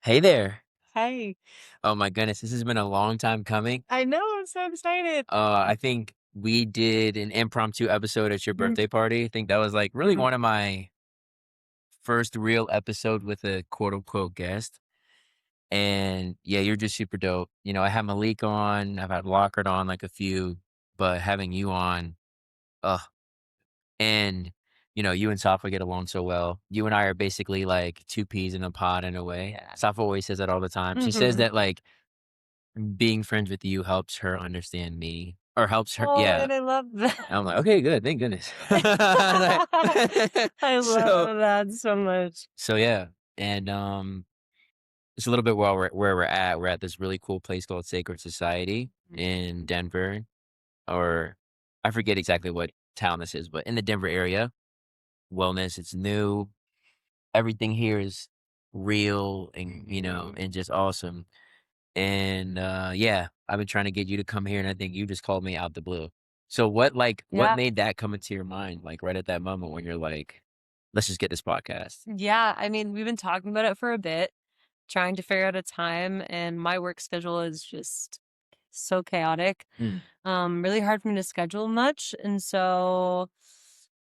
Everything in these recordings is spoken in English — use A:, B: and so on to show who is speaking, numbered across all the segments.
A: Hey there.
B: Hey,
A: Oh my goodness, this has been a long time coming.
B: I know, I'm so excited.
A: I think we did an impromptu episode at your
B: Mhm,
A: birthday party. I think that was like really
B: mhm.
A: one of my first real episode with a quote unquote guest. And yeah, you're just super dope. I had Malik on, I've had Lockhart on like a few, but having you on, uh, and you and Safa get along so well. You and I are basically like two peas in a pod in a way.
B: Yeah.
A: Safa always says that all the time. She says
B: Mhm.
A: that like being friends with you helps her understand me or helps her
B: Oh,
A: yeah.
B: and I love
A: And
B: that.
A: I'm like, "Okay, good, thank goodness." Like
B: I
A: so
B: love that so much.
A: so yeah, and, it's a little bit where we're at. We're at this really cool place called Sacred Society
B: Mhm.
A: in Denver, or I forget exactly what town this is, but in the Denver area. Wellness, it's new. Everything here is real and just awesome. And, yeah, I've been trying to get you to come here, and I think you just called me out the blue. So what
B: Yeah.
A: made that come into your mind, like, right at that moment when you're like, "Let's just get this podcast?"
B: Yeah, I mean, we've been talking about it for a bit, trying to figure out a time, and my work schedule is just so chaotic.
A: Mm,
B: Really hard for me to schedule much, and so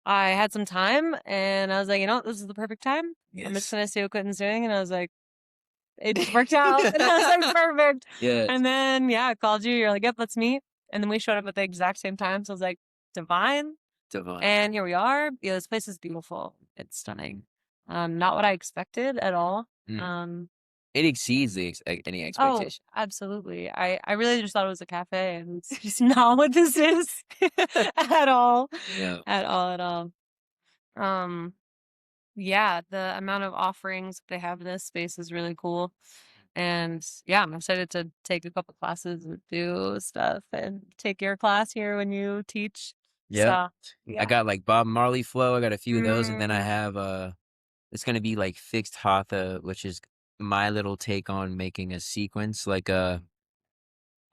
B: I had some time, and I was like, "You know what? This is the perfect time. I'm just
A: yes.
B: gonna see what Quentin's doing," and I was like, it just worked out, and I was like, "Perfect."
A: Yes.
B: And then, yeah, I called you, you're like, "Yep, let's meet." And then we showed up at the exact same time, so I was like, "Divine."
A: Divine.
B: And here we are. Yeah, this place is beautiful. It's stunning. Not what I expected at all.
A: Mm.
B: Um,
A: It exceeds any
B: oh,
A: expectation.
B: absolutely. I really just thought it was a cafe, and it's just not what this is at all.
A: Yeah.
B: At all, at all. Um, yeah, the amount of offerings they have in this space is really cool. And yeah, I'm excited to take a couple classes and do stuff and take your class here when you teach.
A: Yep.
B: So
A: I
B: yeah.
A: got, like, Bob Marley flow, I got a few of those, and then I
B: Mm,
A: have, it's gonna be, like, fixed hatha, which is my little take on making a sequence, like,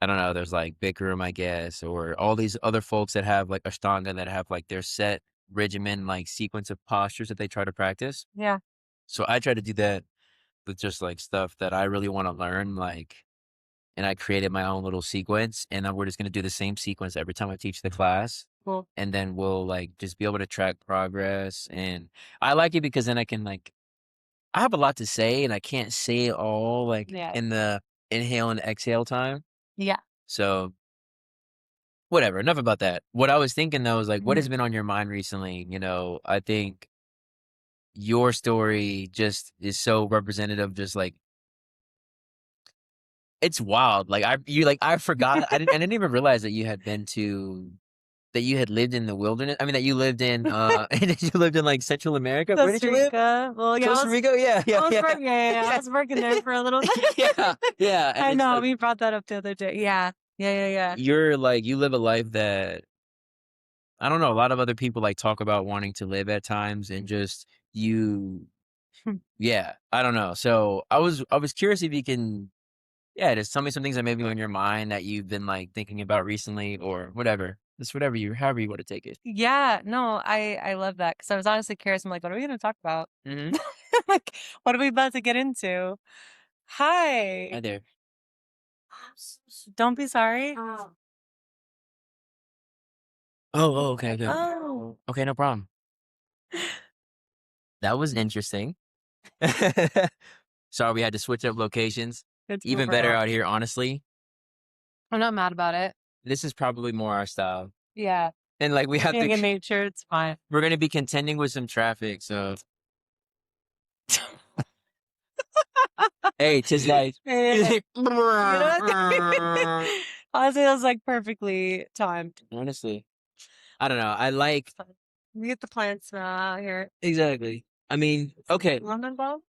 A: I don't know, there's, like, Bikram, I guess, or all these other folks that have, like, Ashtanga that have, like, their set regimen, like, sequence of postures that they try to practice.
B: yeah,
A: So I try to do that with just, like, stuff that I really wanna learn, like and I created my own little sequence, and then we're just gonna do the same sequence every time I teach the class,
B: cool.
A: and then we'll, like, just be able to track progress, and I like it because then I can, like I have a lot to say, and I can't say it all, like,
B: Yeah.
A: in the inhale and exhale time.
B: Yeah.
A: So whatever, enough about that. What I was thinking though is like, what
B: Mhm.
A: has been on your mind recently? I think your story just is so representative, just like it's wild. I forgot. I didn't even realize that you had lived in the wilderness. I mean that you lived in that you lived in like Central America. Where did
B: Costa
A: you live?
B: Rica. Well, yeah,
A: Costa Rica? Yeah, yeah, yeah.
B: yeah, yeah, yeah, I
A: Yeah.
B: was working there for a little
A: Yeah,
B: bit.
A: yeah. And
B: I
A: it's
B: know,
A: like
B: we brought that up the other day. Yeah. Yeah, yeah, yeah.
A: you live a life that I don't know, a lot of other people like talk about wanting to live at times and just you
B: Hmm.
A: yeah, I don't know. So I was curious if you can yeah, just tell me some things that may be on your mind that you've been like thinking about recently or whatever. Just whatever you however you want to take it.
B: Yeah, no, I love that because I was honestly curious. I'm like, "What are we gonna talk about?"
A: Mhm.
B: Like, "What are we about to get into?"
A: Hi
B: Hi.
A: there.
B: Don't be sorry.
A: Oh, okay, okay.
B: Oh.
A: Okay, no problem. That was interesting. Sorry we had to switch up locations.
B: It's no
A: Even better
B: problem.
A: out here, honestly.
B: I'm not mad about it.
A: This is probably more our style.
B: Yeah.
A: And like we have to
B: Being in nature, it's fine.
A: we're gonna be contending with some traffic, so hey, 'tis life.
B: Yeah. You know what? Honestly, that was, like, perfectly timed.
A: Honestly. I don't know. I like
B: It's fine. We get the plants out here.
A: exactly. I mean, okay.
B: Lemon balm?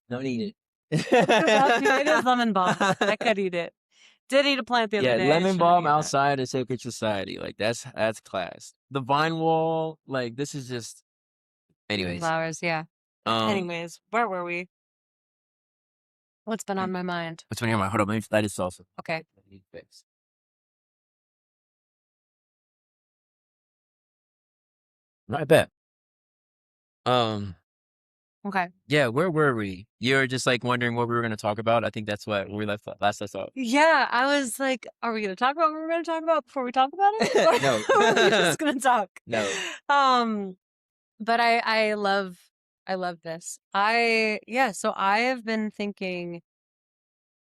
A: Don't eat
B: It is
A: it.
B: lemon balm. I could eat it. Did eat a plant the other
A: Yeah,
B: day. I
A: lemon
B: shouldn't have
A: balm
B: eaten it.
A: outside of Sacred Society. Like that's class. The Vine Wall, like this is just anyways.
B: Flowers, yeah.
A: Um
B: Anyways, where were we? What's been on my mind?
A: what's on your mind? Hold on, let me light this salsa.
B: Okay.
A: I need to fix. I bet. Um
B: Okay.
A: Yeah, where were we? You were just like wondering what we were going to talk about. I think that's what we left last I saw.
B: Yeah, I was like, are we gonna talk about what we're gonna talk about before we talk about it?
A: No.
B: Or are we just gonna talk?
A: No.
B: Um, but I love this. So I have been thinking,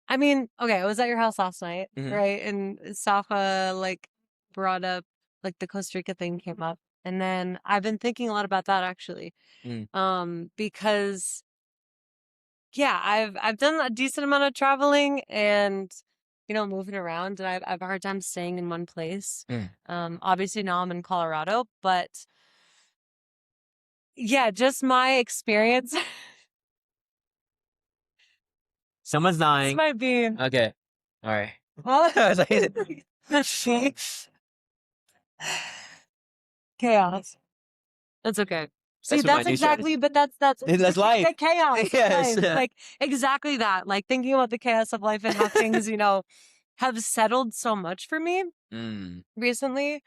B: I mean, okay, I was at your house last night,
A: Mhm.
B: right? And Safa like brought up like the Costa Rica thing came up. And then I've been thinking a lot about that actually.
A: Mm.
B: Because yeah, I've done a decent amount of traveling and moving around, and I've a hard time staying in one place.
A: Mm.
B: Obviously now I'm in Colorado, but yeah, just my experience.
A: Someone's
B: This
A: dying.
B: might be
A: Okay. All right.
B: chaos. That's okay. See,
A: That's what my
B: that's
A: new strategy.
B: exactly, but that's
A: That's life.
B: the chaos.
A: Yes.
B: Life. Like exactly that. Like thinking about the chaos of life and how things, have settled so much for me
A: Mm.
B: recently.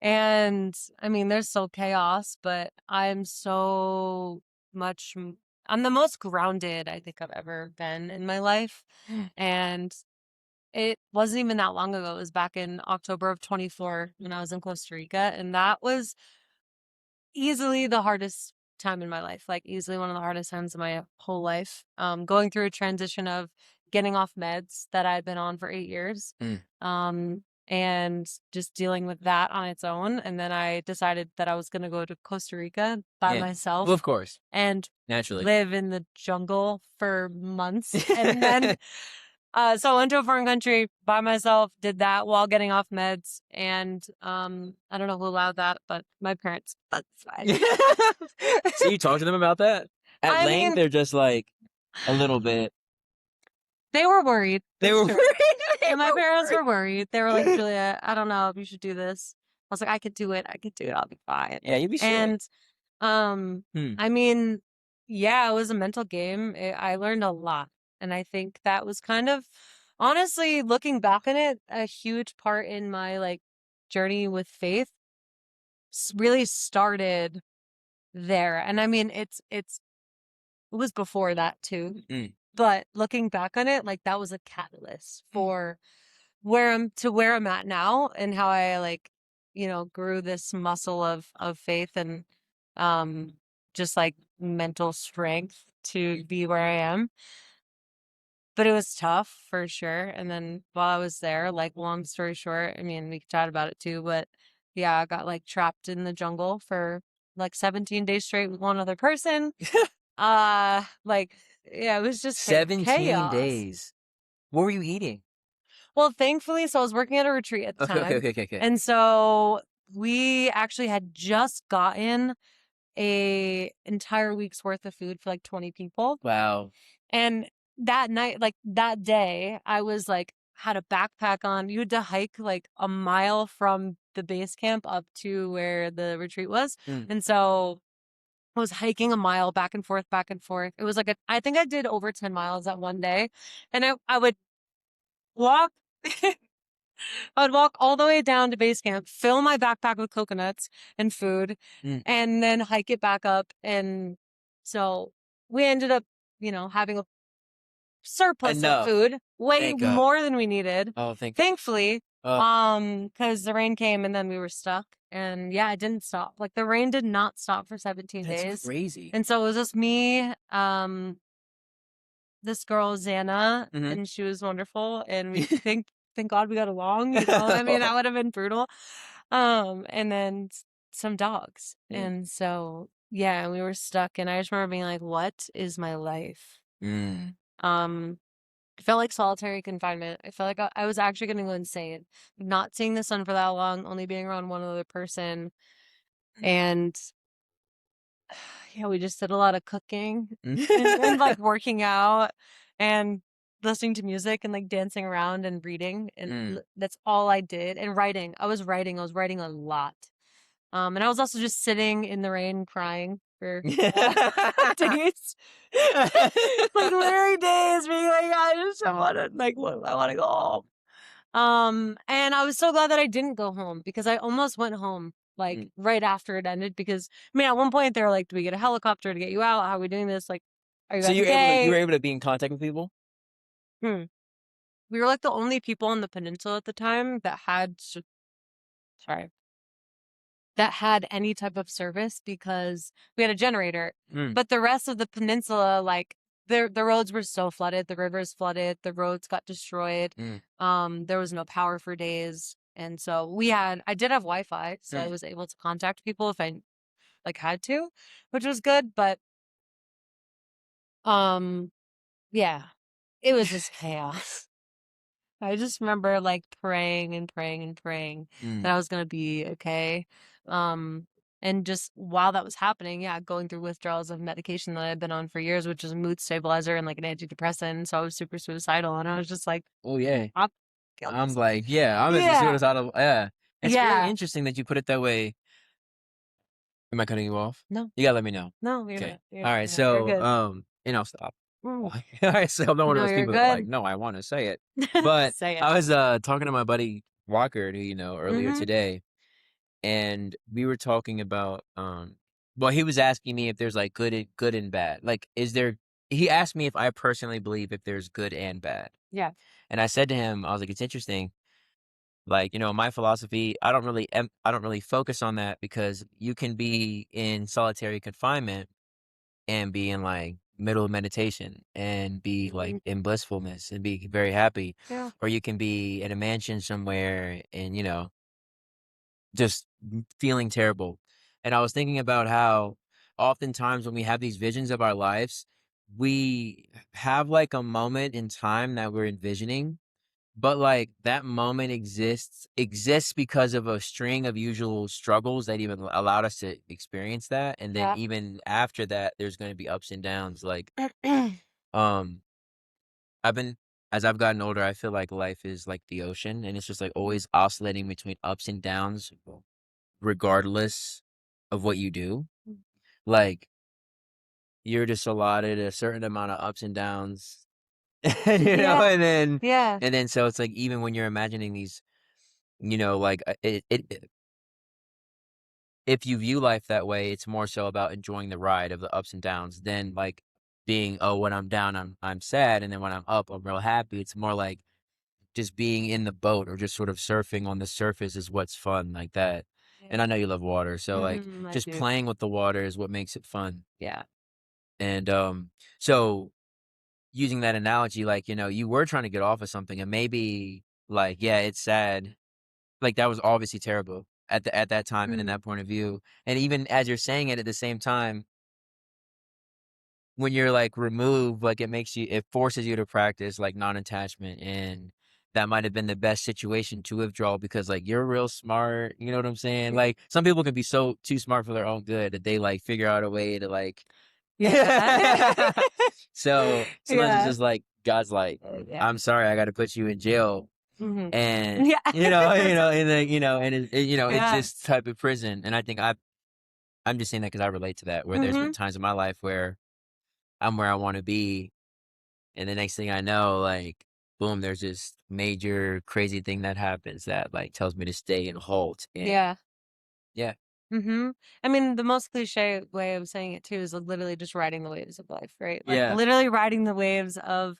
B: And I mean, there's still chaos, but I'm the most grounded I think I've ever been in my life. And it wasn't even that long ago. It was back in October of 24 when I was in Costa Rica. And that was easily the hardest time in my life, like easily one of the hardest times in my whole life. Going through a transition of getting off meds that I had been on for 8 years.
A: Mm.
B: And just dealing with that on its own. And then I decided that I was going to go to Costa Rica by
A: Yeah. Well,
B: myself
A: of course.
B: and
A: Naturally.
B: live in the jungle for months. And then, so I went to a foreign country by myself, did that while getting off meds. And I don't know who allowed that, but my parents, that's fine.
A: So you talk to them about that? At
B: I
A: length,
B: mean,
A: they're just like a little bit.
B: they were worried.
A: They
B: for
A: were
B: sure.
A: worried.
B: And my parents were worried. They were like, Julia, I don't know if you should do this. I was like, I could do it. I could do it. I'll be fine.
A: Yeah, you'd be sure.
B: And
A: Hmm.
B: I mean, yeah, it was a mental game. I learned a lot. And I think that was kind of, honestly, looking back on it, a huge part in my like journey with faith really started there. And I mean, it was before that too.
A: Mm.
B: But looking back on it, like that was a catalyst for where I'm at now and how I like, grew this muscle of faith and um just like mental strength to be where I am. But it was tough for sure. And then while I was there, like long story short, I mean, we could chat about it too, but yeah, I got like trapped in the jungle for like 17 days straight with one other person. Like yeah, it was just
A: 17
B: chaos.
A: days. What were you eating?
B: Well, thankfully, so I was working at a retreat at the
A: Okay,
B: time.
A: okay.
B: And so we actually had just gotten a entire week's worth of food for like 20 people.
A: Wow.
B: And that night, like that day, I was like, had a backpack on. You had to hike like a mile from the base camp up to where the retreat was.
A: Mm.
B: And so I was hiking a mile back and forth, back and forth. It was like I think I did over 10 miles that one day. And I would walk I would walk all the way down to base camp, fill my backpack with coconuts and food,
A: Mm.
B: and then hike it back up. And so we ended up, having a surplus
A: Enough.
B: of food, way
A: Thank God.
B: more than we needed.
A: Oh, thank
B: Thankfully,
A: God.
B: because the rain came and then we were stuck. And yeah, it didn't stop. Like the rain did not stop for 17
A: That's
B: days.
A: crazy.
B: And so it was just me, this girl Xana,
A: Mhm.
B: and she was wonderful. And we thank God we got along. I mean, that would have been brutal. And then some dogs,
A: Yeah.
B: and so yeah, we were stuck. And I just remember being like, "What is my life?"
A: Mm.
B: It felt like solitary confinement. I felt like I was actually going to go insane. Not seeing the sun for that long, only being around one other person, and yeah, we just did a lot of cooking and like working out and listening to music and like dancing around and reading. And that's all I did. And writing. I was writing a lot. And I was also just sitting in the rain crying for days. Like literally days being like, I want to go home. And I was so glad that I didn't go home because I almost went home like right after it ended because I mean at one point they were like, "Do we get a helicopter to get you out? How are we doing this? Like, are you
A: So
B: guys
A: you were
B: okay?"
A: able to be in contact with people?
B: Hmm. We were like the only people on the peninsula at the time that had sorry that had any type of service because we had a generator.
A: Mm,
B: But the rest of the peninsula, like the roads were so flooded, the rivers flooded, the roads got destroyed.
A: mm,
B: There was no power for days. And so I did have Wi-Fi, so I
A: mm.
B: was able to contact people if I like had to, which was good. But um yeah, it was just chaos. I just remember like praying and praying and praying
A: Mm.
B: that I was gonna be okay. Um, and just while that was happening, yeah, going through withdrawals of medication that I've been on for years, which is a mood stabilizer and like an antidepressant. So I was super suicidal, and I was just like,
A: Oh, yeah.
B: I'll kill
A: I'm
B: myself.
A: like, yeah, I'm as
B: Yeah,
A: suicidal. Yeah. It's really
B: yeah.
A: interesting that you put it that way. Am I cutting you off?
B: No,
A: You gotta let me know.
B: no, you're
A: Okay.
B: not. You're,
A: All right.
B: yeah, you're
A: So,
B: good.
A: and I'll stop.
B: Mm.
A: All right. So I'm not one of
B: No,
A: those
B: you're
A: people that like,
B: good.
A: no, I want to say it. But
B: Say it.
A: I was talking to my buddy Walker, who earlier
B: Mm-hmm.
A: today, and we were talking about well, he was asking me if there's like good and bad. Like, is there? He asked me if I personally believe if there's good and bad,
B: Yeah.
A: and I said to him, I was like, it's interesting. Like, my philosophy, I don't really focus on that because you can be in solitary confinement and be in like middle of meditation and be like
B: Mhm.
A: in blissfulness and be very happy.
B: Yeah.
A: Or you can be in a mansion somewhere and, just feeling terrible. And I was thinking about how oftentimes when we have these visions of our lives, we have like a moment in time that we're envisioning, but, like, that moment exists because of a string of usual struggles that even allowed us to experience that, and then
B: Yeah.
A: even after that, there's gonna be ups and downs, like, um, I've been as I've gotten older, I feel like life is like the ocean, and it's just, like, always oscillating between ups and downs regardless of what you do. Like, you're just allotted a certain amount of ups and downs,
B: Yeah.
A: and then
B: Yeah.
A: so it's like even when you're imagining these like, if you view life that way, it's more so about enjoying the ride of the ups and downs than, like, being, "Oh, when I'm down, I'm sad, and then when I'm up, I'm real happy." It's more like just being in the boat or just sort of surfing on the surface is what's fun, like that.
B: Yeah.
A: And I know you love water, so, like,
B: I
A: just
B: do.
A: playing with the water is what makes it fun.
B: Yeah.
A: And, so using that analogy, like, you were trying to get off of something and maybe, like, yeah, it's sad. Like, that was obviously terrible at that time and in
B: Mm.
A: that point of view, and even as you're saying it at the same time, when you're, like, removed, like, it forces you to practice, like, non-attachment, and that might have been the best situation to withdraw because, like, you're real smart, you know what I'm saying? Like, some people can be so too smart for their own good that they, like, figure out a way to, like
B: Yeah.
A: so, sometimes it's
B: Yeah.
A: just like, God's like,
B: Yeah.
A: "I'm sorry, I gotta put you in jail."
B: Mhm.
A: And,
B: Yeah.
A: and then, and it's
B: Yeah.
A: this type of prison, and I think I'm just saying that because I relate to that, where there's been
B: Mhm.
A: times in my life where I'm where I wanna be, and the next thing I know, like, boom, there's this major crazy thing that happens that, like, tells me to stay and halt, and
B: Yeah.
A: yeah.
B: Mhm. I mean, the most cliche way of saying it too is like literally just riding the waves of life, right? Like
A: Yeah.
B: literally riding the waves of,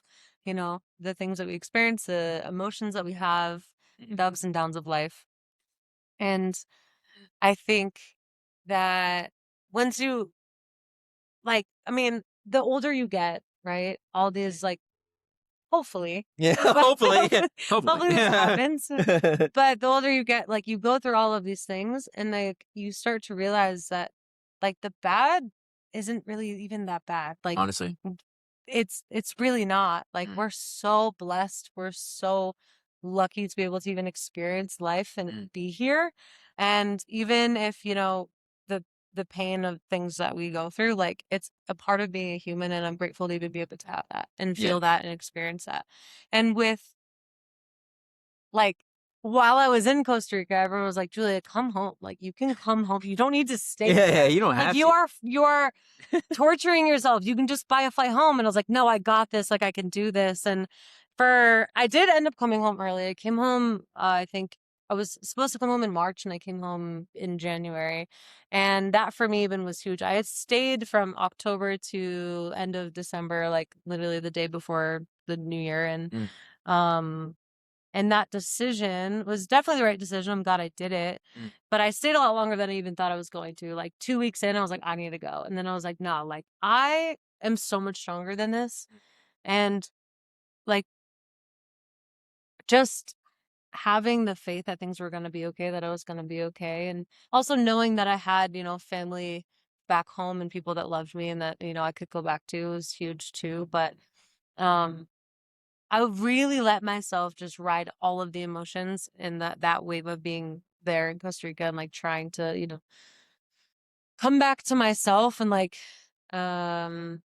B: the things that we experience, the emotions that we have,
A: Mhm.
B: the ups and downs of life. And I think that once you I mean, the older you get, right? All these like hopefully,
A: Yeah,
B: but
A: hopefully, hopefully.
B: hopefully this happens. But the older you get, like, you go through all of these things and, like, you start to realize that, like, the bad isn't really even that bad. Like,
A: Honestly.
B: it's really not. Like,
A: Mm,
B: we're so blessed. We're so lucky to be able to even experience life and
A: mm,
B: be here. And even if, the the pain of things that we go through, like, it's a part of being a human, and I'm grateful to even be able to have that and
A: yeah.
B: feel that and experience that. And with like, while I was in Costa Rica, everyone was like, "Julia, come home. Like, you can come home. You don't need to stay
A: Yeah, yeah,
B: here.
A: you don't
B: Like,
A: have to.
B: you are torturing yourself. You can just buy a flight home." And I was like, "No, I got this. Like, I can do this." And I did end up coming home early. I came home, I think I was supposed to come home in March and I came home in January. And that for me even was huge. I had stayed from October to end of December, like literally the day before the new year.
A: Mm,
B: Um and that decision was definitely the right decision. I'm glad I did it.
A: mm,
B: But I stayed a lot longer than I even thought I was going to. Like 2 weeks in, I was like, I need to go. And then I was like, no, like I am so much stronger than this. And like just having the faith that things were going to be okay, that I was going to be okay. And also knowing that I had, family back home and people that loved me and that, I could go back to was huge too. But um I really let myself just ride all of the emotions in that wave of being there in Costa Rica and like trying to, come back to myself and like um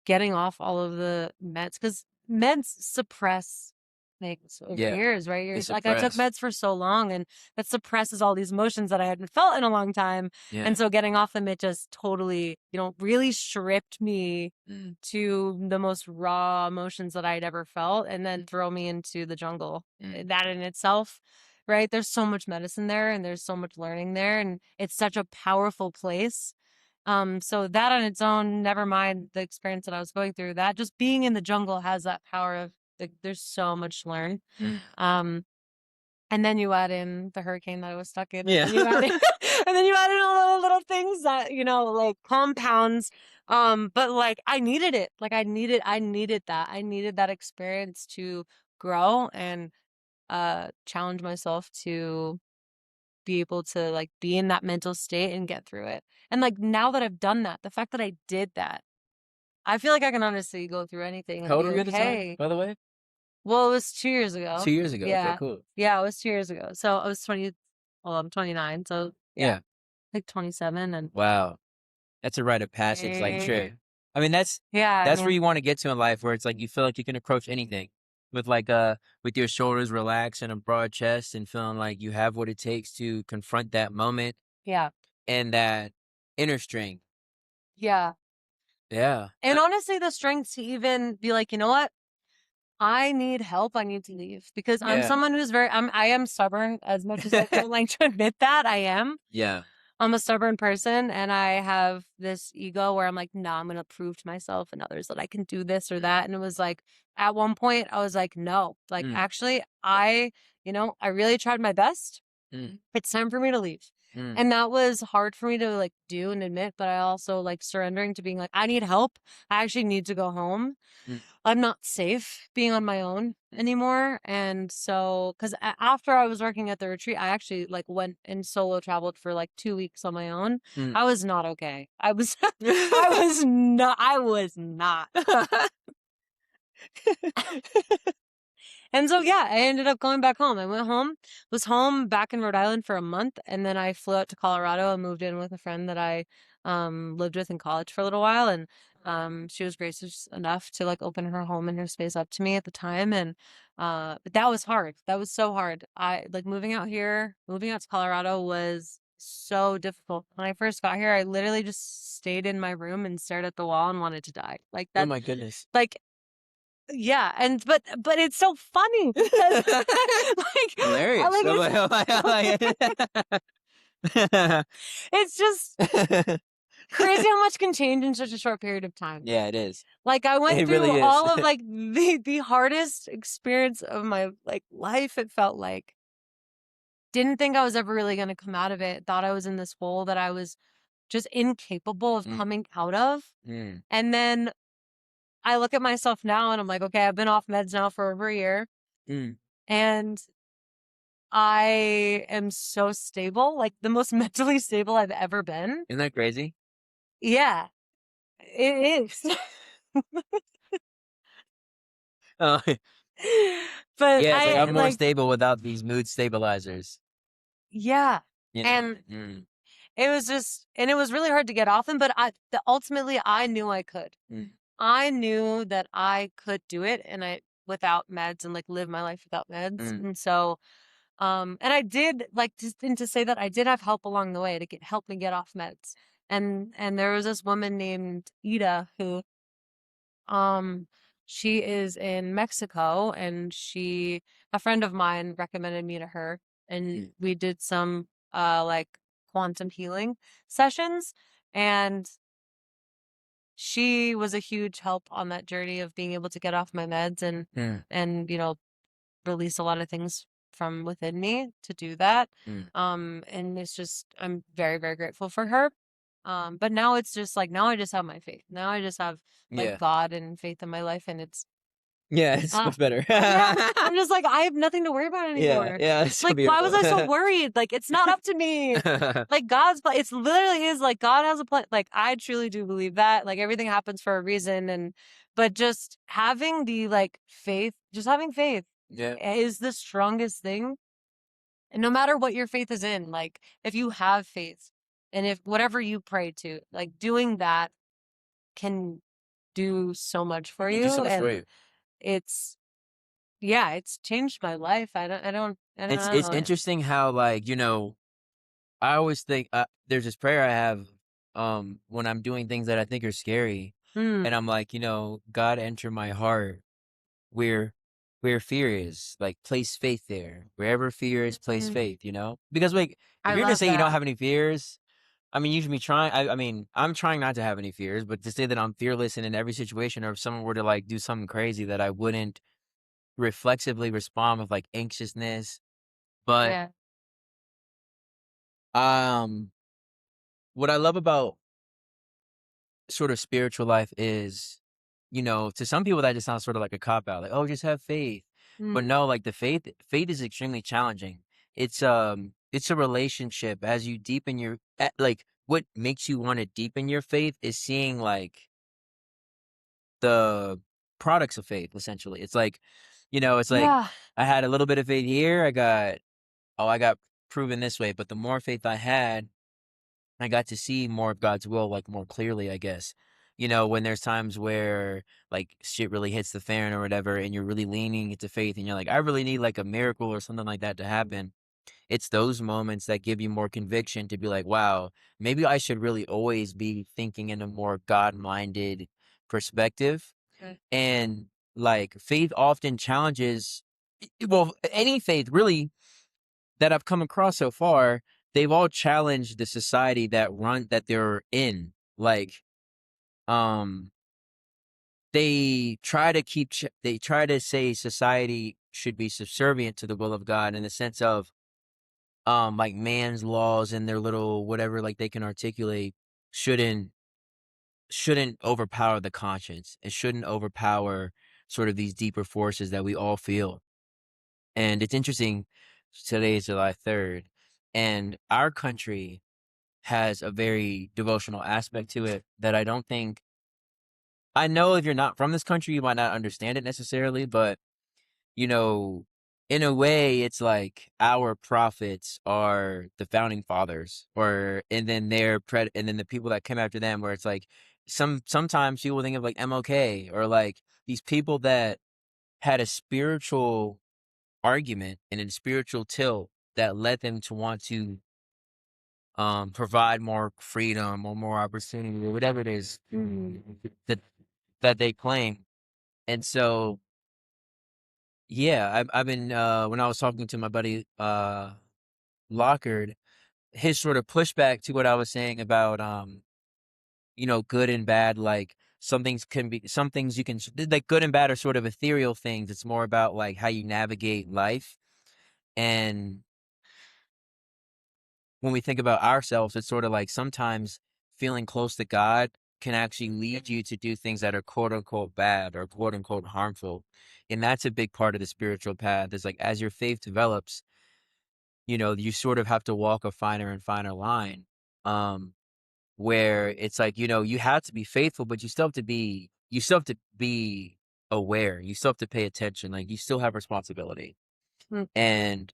B: getting off all of the meds because meds suppress things over
A: yeah,
B: years, right?
A: they
B: You're like, I took
A: suppress.
B: meds for so long and that suppresses all these emotions that I hadn't felt in a long time.
A: Yeah.
B: And so getting off them, it just totally, really stripped me
A: Mm,
B: to the most raw emotions that I'd ever felt and then throw me into the jungle.
A: mm,
B: That in itself, right? There's so much medicine there and there's so much learning there. And it's such a powerful place. So that on its own, never mind the experience that I was going through, that just being in the jungle has that power of like, there's so much to learn.
A: mm.
B: Um, and then you add in the hurricane that I was stuck in, and
A: Yeah.
B: then you add in, and then you add in all the little things that, like compounds. But like I needed it. Like I needed that. I needed that experience to grow and challenge myself to be able to like be in that mental state and get through it. And like now that I've done that, the fact that I did that, I feel like I can honestly go through anything and
A: How old
B: be
A: were you at the time,
B: okay.
A: by the way?
B: Well, it was 2 years ago.
A: 2 years ago. Okay,
B: Yeah.
A: cool.
B: Yeah, it was 2 years ago. So I was 20, well, I'm 29. So yeah,
A: Yeah.
B: like 27 and
A: Wow. That's a rite of passage, like,
B: eh,
A: trip. I mean,
B: yeah, I
A: that's where
B: mean,
A: you wanna get to in life where it's like you feel like you can approach anything with, like, with your shoulders relaxed and a broad chest and feeling like you have what it takes to confront that moment
B: yeah.
A: and that inner strength.
B: Yeah.
A: Yeah.
B: And honestly, the strength to even be like, you know what? I need help. I need to leave because I'm
A: Yeah.
B: someone who's I am stubborn as much as I don't like to admit that I am.
A: Yeah.
B: I'm a stubborn person and I have this ego where I'm like, nah, I'm going to prove to myself and others that I can do this or
A: Mm,
B: that. And it was like, at one point, I was like, no, like,
A: mm,
B: actually, I really tried my best.
A: mm,
B: It's time for me to leave.
A: mm,
B: And that was hard for me to like do and admit, but I also like surrendering to being like, I need help. I actually need to go home.
A: mm,
B: I'm not safe being on my own anymore. And so, because after I was working at the retreat, I actually like went and solo traveled for like 2 weeks on my own.
A: mm.
B: I was not okay. I was, I was not. And so, yeah, I ended up going back home. I went home, was home back in Rhode Island for a month, and then I flew out to Colorado and moved in with a friend that I lived with in college for a little while. And she was gracious enough to like open her home and her space up to me at the time. And but that was hard. That was so hard. I like moving out to Colorado was so difficult. When I first got here, I literally just stayed in my room and stared at the wall and wanted to die. Like
A: Oh
B: that,
A: my goodness.
B: like yeah, and but it's so funny because like I
A: Hilarious.
B: like it's just crazy how much can change in such a short period of time.
A: Yeah, it is.
B: Like I went
A: It
B: through
A: really is.
B: all of like the hardest experience of my like life, it felt like. Didn't think I was ever really gonna come out of it. Thought I was in this hole that I was just incapable of
A: Mm,
B: coming out of.
A: mm,
B: And then I look at myself now and I'm like, okay, I've been off meds now for over a year.
A: mm.
B: And I am so stable, like the most mentally stable I've ever been.
A: Isn't that crazy?
B: Yeah, it is.
A: Oh,
B: But
A: yeah, it's like
B: I
A: I'm more
B: like,
A: stable without these mood stabilizers.
B: yeah.
A: You know?
B: And
A: Mm,
B: it was really hard to get off him, but ultimately I knew I could.
A: mm,
B: I knew that I could do it and without meds and like live my life without meds.
A: mm,
B: And so, and I did like to say that I did have help along the way to help me get off meds. And there was this woman named Ida who um she is in Mexico and a friend of mine recommended me to her and
A: Mm.
B: we did some like quantum healing sessions, and she was a huge help on that journey of being able to get off my meds
A: Mm.
B: and release a lot of things from within me to do that.
A: Mm.
B: And it's just I'm very, very grateful for her. But now it's just like now I just have my faith. Now I just have like
A: Yeah.
B: God and faith in my life, and it's
A: Yeah, it's
B: uh
A: much better.
B: yeah. I'm just like I have nothing to worry about
A: Yeah,
B: anymore.
A: yeah, it's so
B: Like why was I so
A: beautiful.
B: worried? Like it's not up to me. Like God's plan, it's literally is like God has a plan. Like I truly do believe that. Like everything happens for a reason, and but just having the like faith, just having faith
A: Yeah.
B: is the strongest thing. And no matter what your faith is in, like if you have faith and if whatever you pray to, like doing that can do so much for
A: You do so
B: you.
A: much for
B: And
A: you.
B: it's yeah, it's changed my life. I don't
A: It's
B: know.
A: interesting how, like, I always think, there's this prayer I have, when I'm doing things that I think are scary,
B: Mm,
A: and I'm like, "God, enter my heart where where fear is, like, place faith there. Wherever fear is, place
B: mm.
A: faith," you know? Because, like, if
B: I
A: you're gonna
B: love
A: say you don't
B: that.
A: have any fears, I mean, you should be trying. I mean, I'm trying not to have any fears, but to say that I'm fearless and in every situation, or if someone were to, like, do something crazy, that I wouldn't reflexively respond with, like, anxiousness. But,
B: Yeah.
A: um, what I love about sort of spiritual life is, to some people that just sounds sort of like a cop out, like, "Oh, just have faith." But
B: Mm.
A: no, like, the faith is extremely challenging. It's a relationship as you deepen like, what makes you wanna deepen your faith is seeing, like, the products of faith, essentially. It's like,
B: Yeah.
A: I had a little bit of faith here, I got proven this way, but the more faith I had, I got to see more of God's will, like, more clearly, I guess. When there's times where, like, shit really hits the fan or whatever, and you're really leaning into faith, and you're like, "I really need, like, a miracle or something like that to happen." It's those moments that give you more conviction to be like, "Wow, maybe I should really always be thinking in a more God-minded perspective."
B: Okay.
A: And, like, faith often challenges well, any faith really that I've come across so far, they've all challenged the society that they're in. Like, um, they try to say society should be subservient to the will of God in the sense of, like, man's laws and their little whatever, like, they can articulate shouldn't shouldn't overpower the conscience. It shouldn't overpower sort of these deeper forces that we all feel. And it's interesting, today is July 3rd, and our country has a very devotional aspect to it that I don't think I know if you're not from this country, you might not understand it necessarily, but, you know, in a way, it's like our prophets are the founding fathers, and then and then the people that came after them, where it's like sometimes people think of like MLK or like these people that had a spiritual argument and a spiritual tilt that led them to want to provide more freedom or more opportunity or whatever it is that they claim. And so, yeah, I've been when I was talking to my buddy Lockard, his sort of pushback to what I was saying about good and bad, like some things you can like good and bad are sort of ethereal things. It's more about like how you navigate life. And when we think about ourselves, it's sort of like sometimes feeling close to God can actually lead you to do things that are quote unquote bad or quote unquote harmful. And that's a big part of the spiritual path. Is like as your faith develops, you sort of have to walk a finer and finer line. Um, where it's like, you have to be faithful, but you still have to be aware. You still have to pay attention. Like you still have responsibility.
B: Mm,
A: And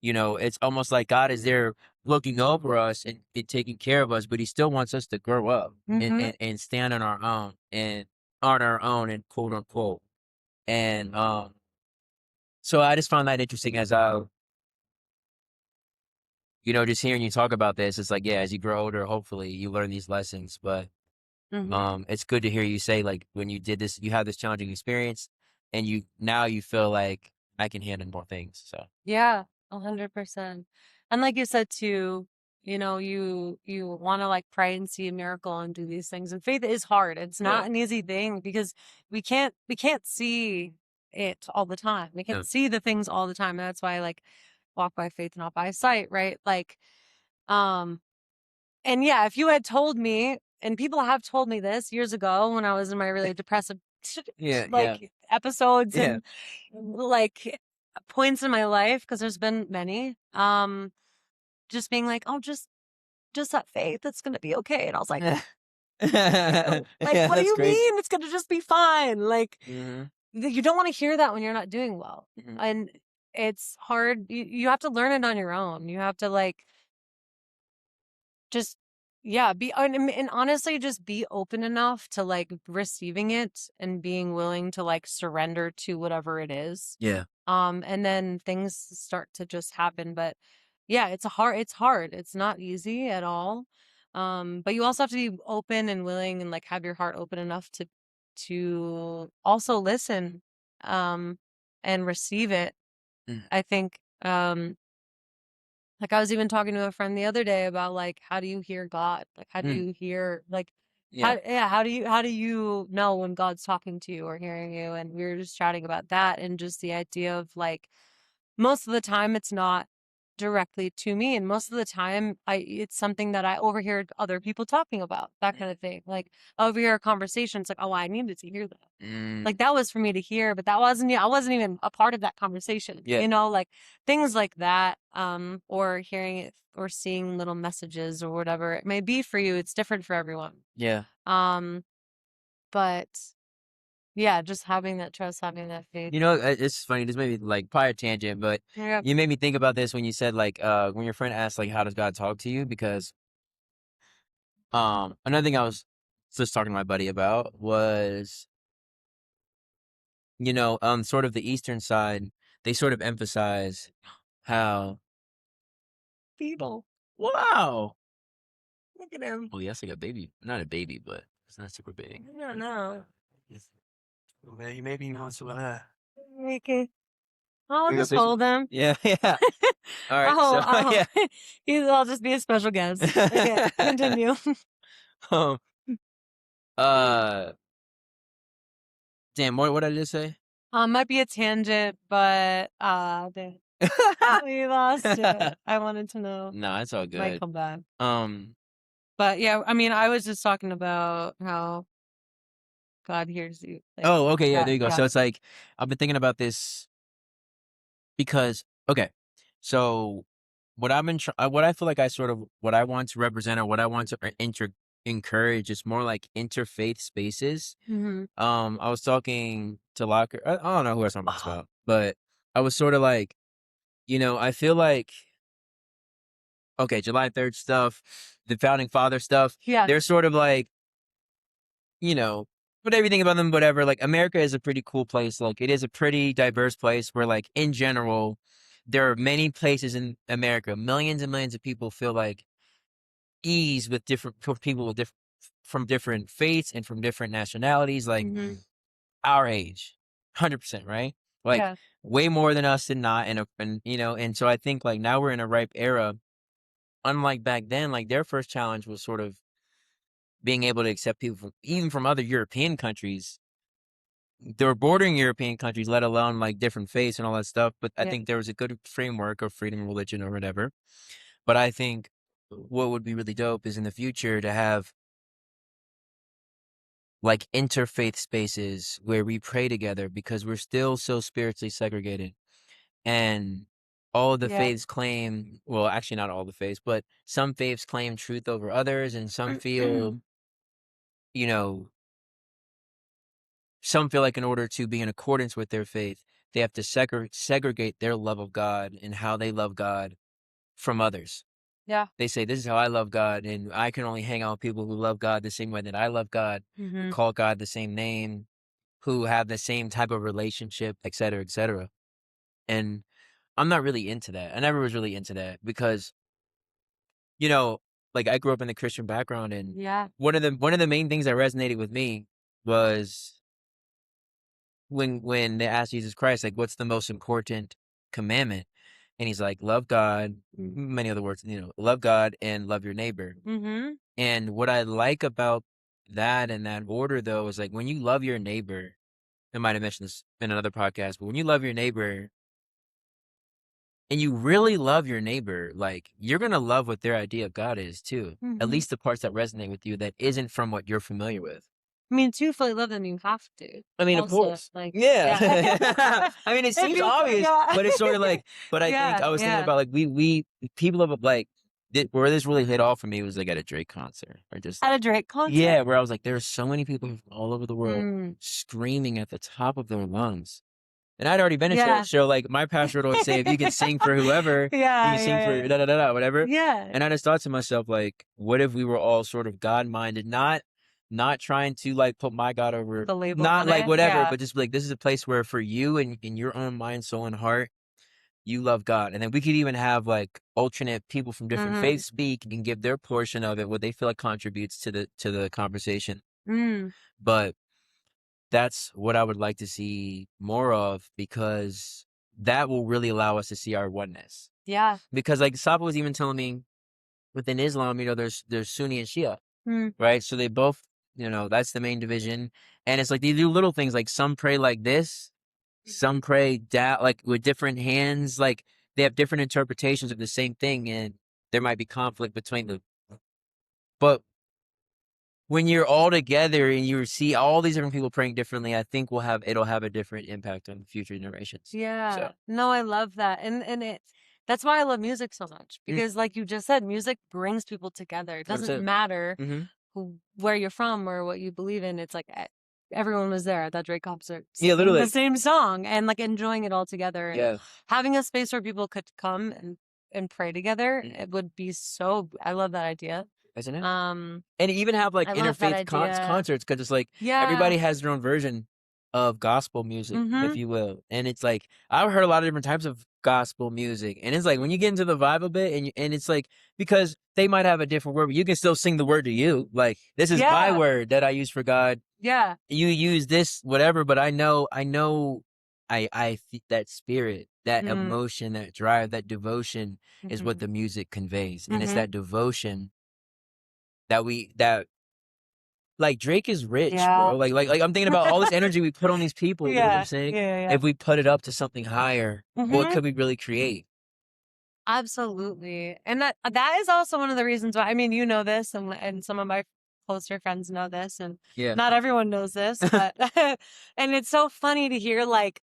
A: it's almost like God is there looking over us and taking care of us, but he still wants us to grow up and,
B: mhm.
A: and, and stand on our own and quote unquote. And so I just found that interesting as just hearing you talk about this, it's like, yeah, as you grow older, hopefully you learn these lessons. But
B: Mhm.
A: it's good to hear you say like when you did this, you had this challenging experience and you feel like I can handle more things. So
B: Yeah. 100%. And like you said too, you want to like pray and see a miracle and do these things. And faith is hard. It's
A: Yeah.
B: not an easy thing because we can't see it all the time. We
A: Yeah.
B: can't see the things all the time. And that's why I like walk by faith, not by sight, right? Like, um, and yeah, if you had told me, and people have told me this years ago when I was in my really depressive
A: Yeah. Yeah.
B: like episodes
A: Yeah.
B: and like points in my life, because there's been many, just being like, oh, just that faith, it's gonna be okay. And I was like, "Oh, like,
A: Yeah,
B: what do
A: that's
B: you
A: crazy.
B: mean it's gonna just be fine? Like,
A: Mhm.
B: you don't want to hear that when you're not doing well.
A: Mhm.
B: And it's hard. You have to learn it on your own. You have to like just yeah, be and honestly just be open enough to like receiving it and being willing to like surrender to whatever it is.
A: Yeah.
B: And then things start to just happen. But yeah, it's hard. It's not easy at all. But you also have to be open and willing and like have your heart open enough to also listen and receive it.
A: Mm.
B: I think like I was even talking to a friend the other day about like how do you hear God? Like how do
A: Mm.
B: you hear like
A: Yeah.
B: how do you know when God's talking to you or hearing you? And we were just chatting about that and just the idea of like most of the time it's not directly to me, and most of the time it's something that I overhear other people talking about, that kind of thing. Like I overhear a conversation, it's like, oh, I needed to hear that.
A: Mm.
B: Like that was for me to hear, but I wasn't even a part of that conversation,
A: Yeah.
B: like things like that, or hearing it or seeing little messages or whatever it may be for you. It's different for everyone.
A: Yeah.
B: Um, but yeah, just having that trust, having that faith.
A: You know, it's funny. This may be like probably a tangent, but
B: Yeah.
A: you made me think about this when you said like when your friend asked like how does God talk to you? Because another thing I was just talking to my buddy about was, sort of the Eastern side, they sort of emphasize how
B: Beetle.
A: wow.
B: Look at him.
A: Well, yes, like a baby. Not a baby, but it's not super big.
B: I don't know.
A: It's- Maybe he wants to
B: Okay. I'll
A: bring up
B: just
A: this.
B: hold him.
A: Yeah, yeah. All right. So
B: I'll
A: yeah.
B: I'll just be a special guest. Okay, continue.
A: um uh damn, what did I just say?
B: Might be a tangent, but dang, we lost it. I wanted to know.
A: No, it's all
B: Might
A: good.
B: come back.
A: Um,
B: But yeah, I mean, I was just talking about how God hears you. Like,
A: oh, okay, yeah,
B: yeah,
A: there you go.
B: yeah.
A: So it's like I've been thinking about this because okay, so what I feel like I sort of what I want to represent or what I want to encourage is more like interfaith spaces.
B: Mm-hmm.
A: I was talking to Locker. I don't know who I was talking about, but I was sort of like, I feel like okay, July 3rd stuff, the founding father stuff.
B: Yeah.
A: They're sort of like you know, but everything about them, whatever. Like America is a pretty cool place. Like it is a pretty diverse place where, like in general, there are many places in America. Millions and millions of people feel like ease with different people with different from different faiths and from different nationalities. Like
B: Mm-hmm.
A: our age, 100%, right? Like
B: Yeah.
A: way more than us than not, and so I think like now we're in a ripe era. Unlike back then, like their first challenge was sort of being able to accept people from even from other European countries. They were bordering European countries, let alone like different faiths and all that stuff. But I
B: Yeah.
A: think there was a good framework of freedom of religion or whatever. But I think what would be really dope is in the future to have like interfaith spaces where we pray together because we're still so spiritually segregated. And all the
B: Yeah.
A: faiths claim, well, actually, not all the faiths, but some faiths claim truth over others, and you know, some feel like in order to be in accordance with their faith, they have to segregate their love of God and how they love God from others.
B: Yeah.
A: They say, this is how I love God, and I can only hang out with people who love God the same way that I love God, who
B: Mm-hmm.
A: call God the same name, who have the same type of relationship, et cetera, et cetera. And I'm not really into that. I never was really into that because, you know, like I grew up in the Christian background, and
B: Yeah.
A: one of the main things that resonated with me was when they asked Jesus Christ, like, what's the most important commandment? and he's like, love God, many other words, love God and love your neighbor.
B: Mhm.
A: And what I like about that and that order, though, is like when you love your neighbor, I might have mentioned this in another podcast, but when you love your neighbor and you really love your neighbor, like you're going to love what their idea of God is too. At
B: Mhm.
A: least the parts that resonate with you that isn't from what you're familiar with.
B: I mean, to fully love them, you have to.
A: I mean, of
B: Also,
A: course.
B: like,
A: Yeah.
B: yeah.
A: I mean, it
B: If
A: seems
B: you
A: obvious,
B: yeah.
A: but it's sort of like, but I think
B: Yeah,
A: I was thinking
B: yeah.
A: about like, we people of like, where this really hit off for me was like at a Drake concert or just
B: At
A: like,
B: a Drake concert?
A: yeah, where I was like, there are so many people from all over the world
B: Mm.
A: screaming at the top of their lungs. And I'd already been to
B: Yeah.
A: church, so like my pastor would always say, if you can sing for whoever, you
B: Yeah,
A: can sing
B: yeah,
A: for da da da da, whatever.
B: yeah. Yeah.
A: And I just thought to myself, like, what if we were all sort of God minded, not trying to like put my God over,
B: The label
A: not
B: on
A: like
B: it,
A: whatever,
B: yeah.
A: but just like this is a place where for you and in your own mind, soul, and heart, you love God. And then we could even have like alternate people from different
B: Mhm.
A: faiths speak and give their portion of it, what they feel like contributes to the conversation.
B: Mm.
A: But that's what I would like to see more of because that will really allow us to see our oneness.
B: Yeah.
A: Because like Sapa was even telling me within Islam, there's Sunni and Shia,
B: Mm.
A: right? So they both, that's the main division. And it's like they do little things like some pray like this, some pray down like with different hands, like they have different interpretations of the same thing and there might be conflict between them. But when you're all together and you see all these different people praying differently, I think it'll have a different impact on future generations.
B: Yeah.
A: So,
B: No, I love that. And that's why I love music so much
A: mm,
B: because like you just said, music brings people together. It doesn't
A: 100%.
B: matter
A: Mm-hmm.
B: where you're from or what you believe in. It's like everyone was there at that Drake concert
A: Yeah,
B: singing the
A: literally.
B: same song and like enjoying it all together and
A: Yeah.
B: having a space where people could come and pray together.
A: Mm.
B: It would be so I love that idea.
A: Isn't it?
B: Um
A: And even have like
B: I love that
A: interfaith
B: idea.
A: concerts because it's like
B: Yeah.
A: everybody has their own version of gospel music, if
B: Mhm.
A: you will. And it's like I've heard a lot of different types of gospel music, and it's like when you get into the vibe of it, and it's like because they might have a different word, but you can still sing the word to you. Like this is my
B: Yeah.
A: word that I use for God.
B: Yeah.
A: You use this whatever, but that spirit, that
B: Mm.
A: emotion, that drive, that devotion is what
B: Mhm.
A: the music conveys, and it's
B: Mhm.
A: that devotion that like Drake is rich,
B: Yeah.
A: bro. Like I'm thinking about all this energy we put on these people. You know what I'm
B: Yeah.
A: saying?
B: Yeah, yeah.
A: If we put it up to something higher, what
B: Mhm.
A: could we really create?
B: Absolutely. And that is also one of the reasons why I mean, you know this and some of my closer friends know this and
A: Yeah.
B: not everyone knows this, but and it's so funny to hear like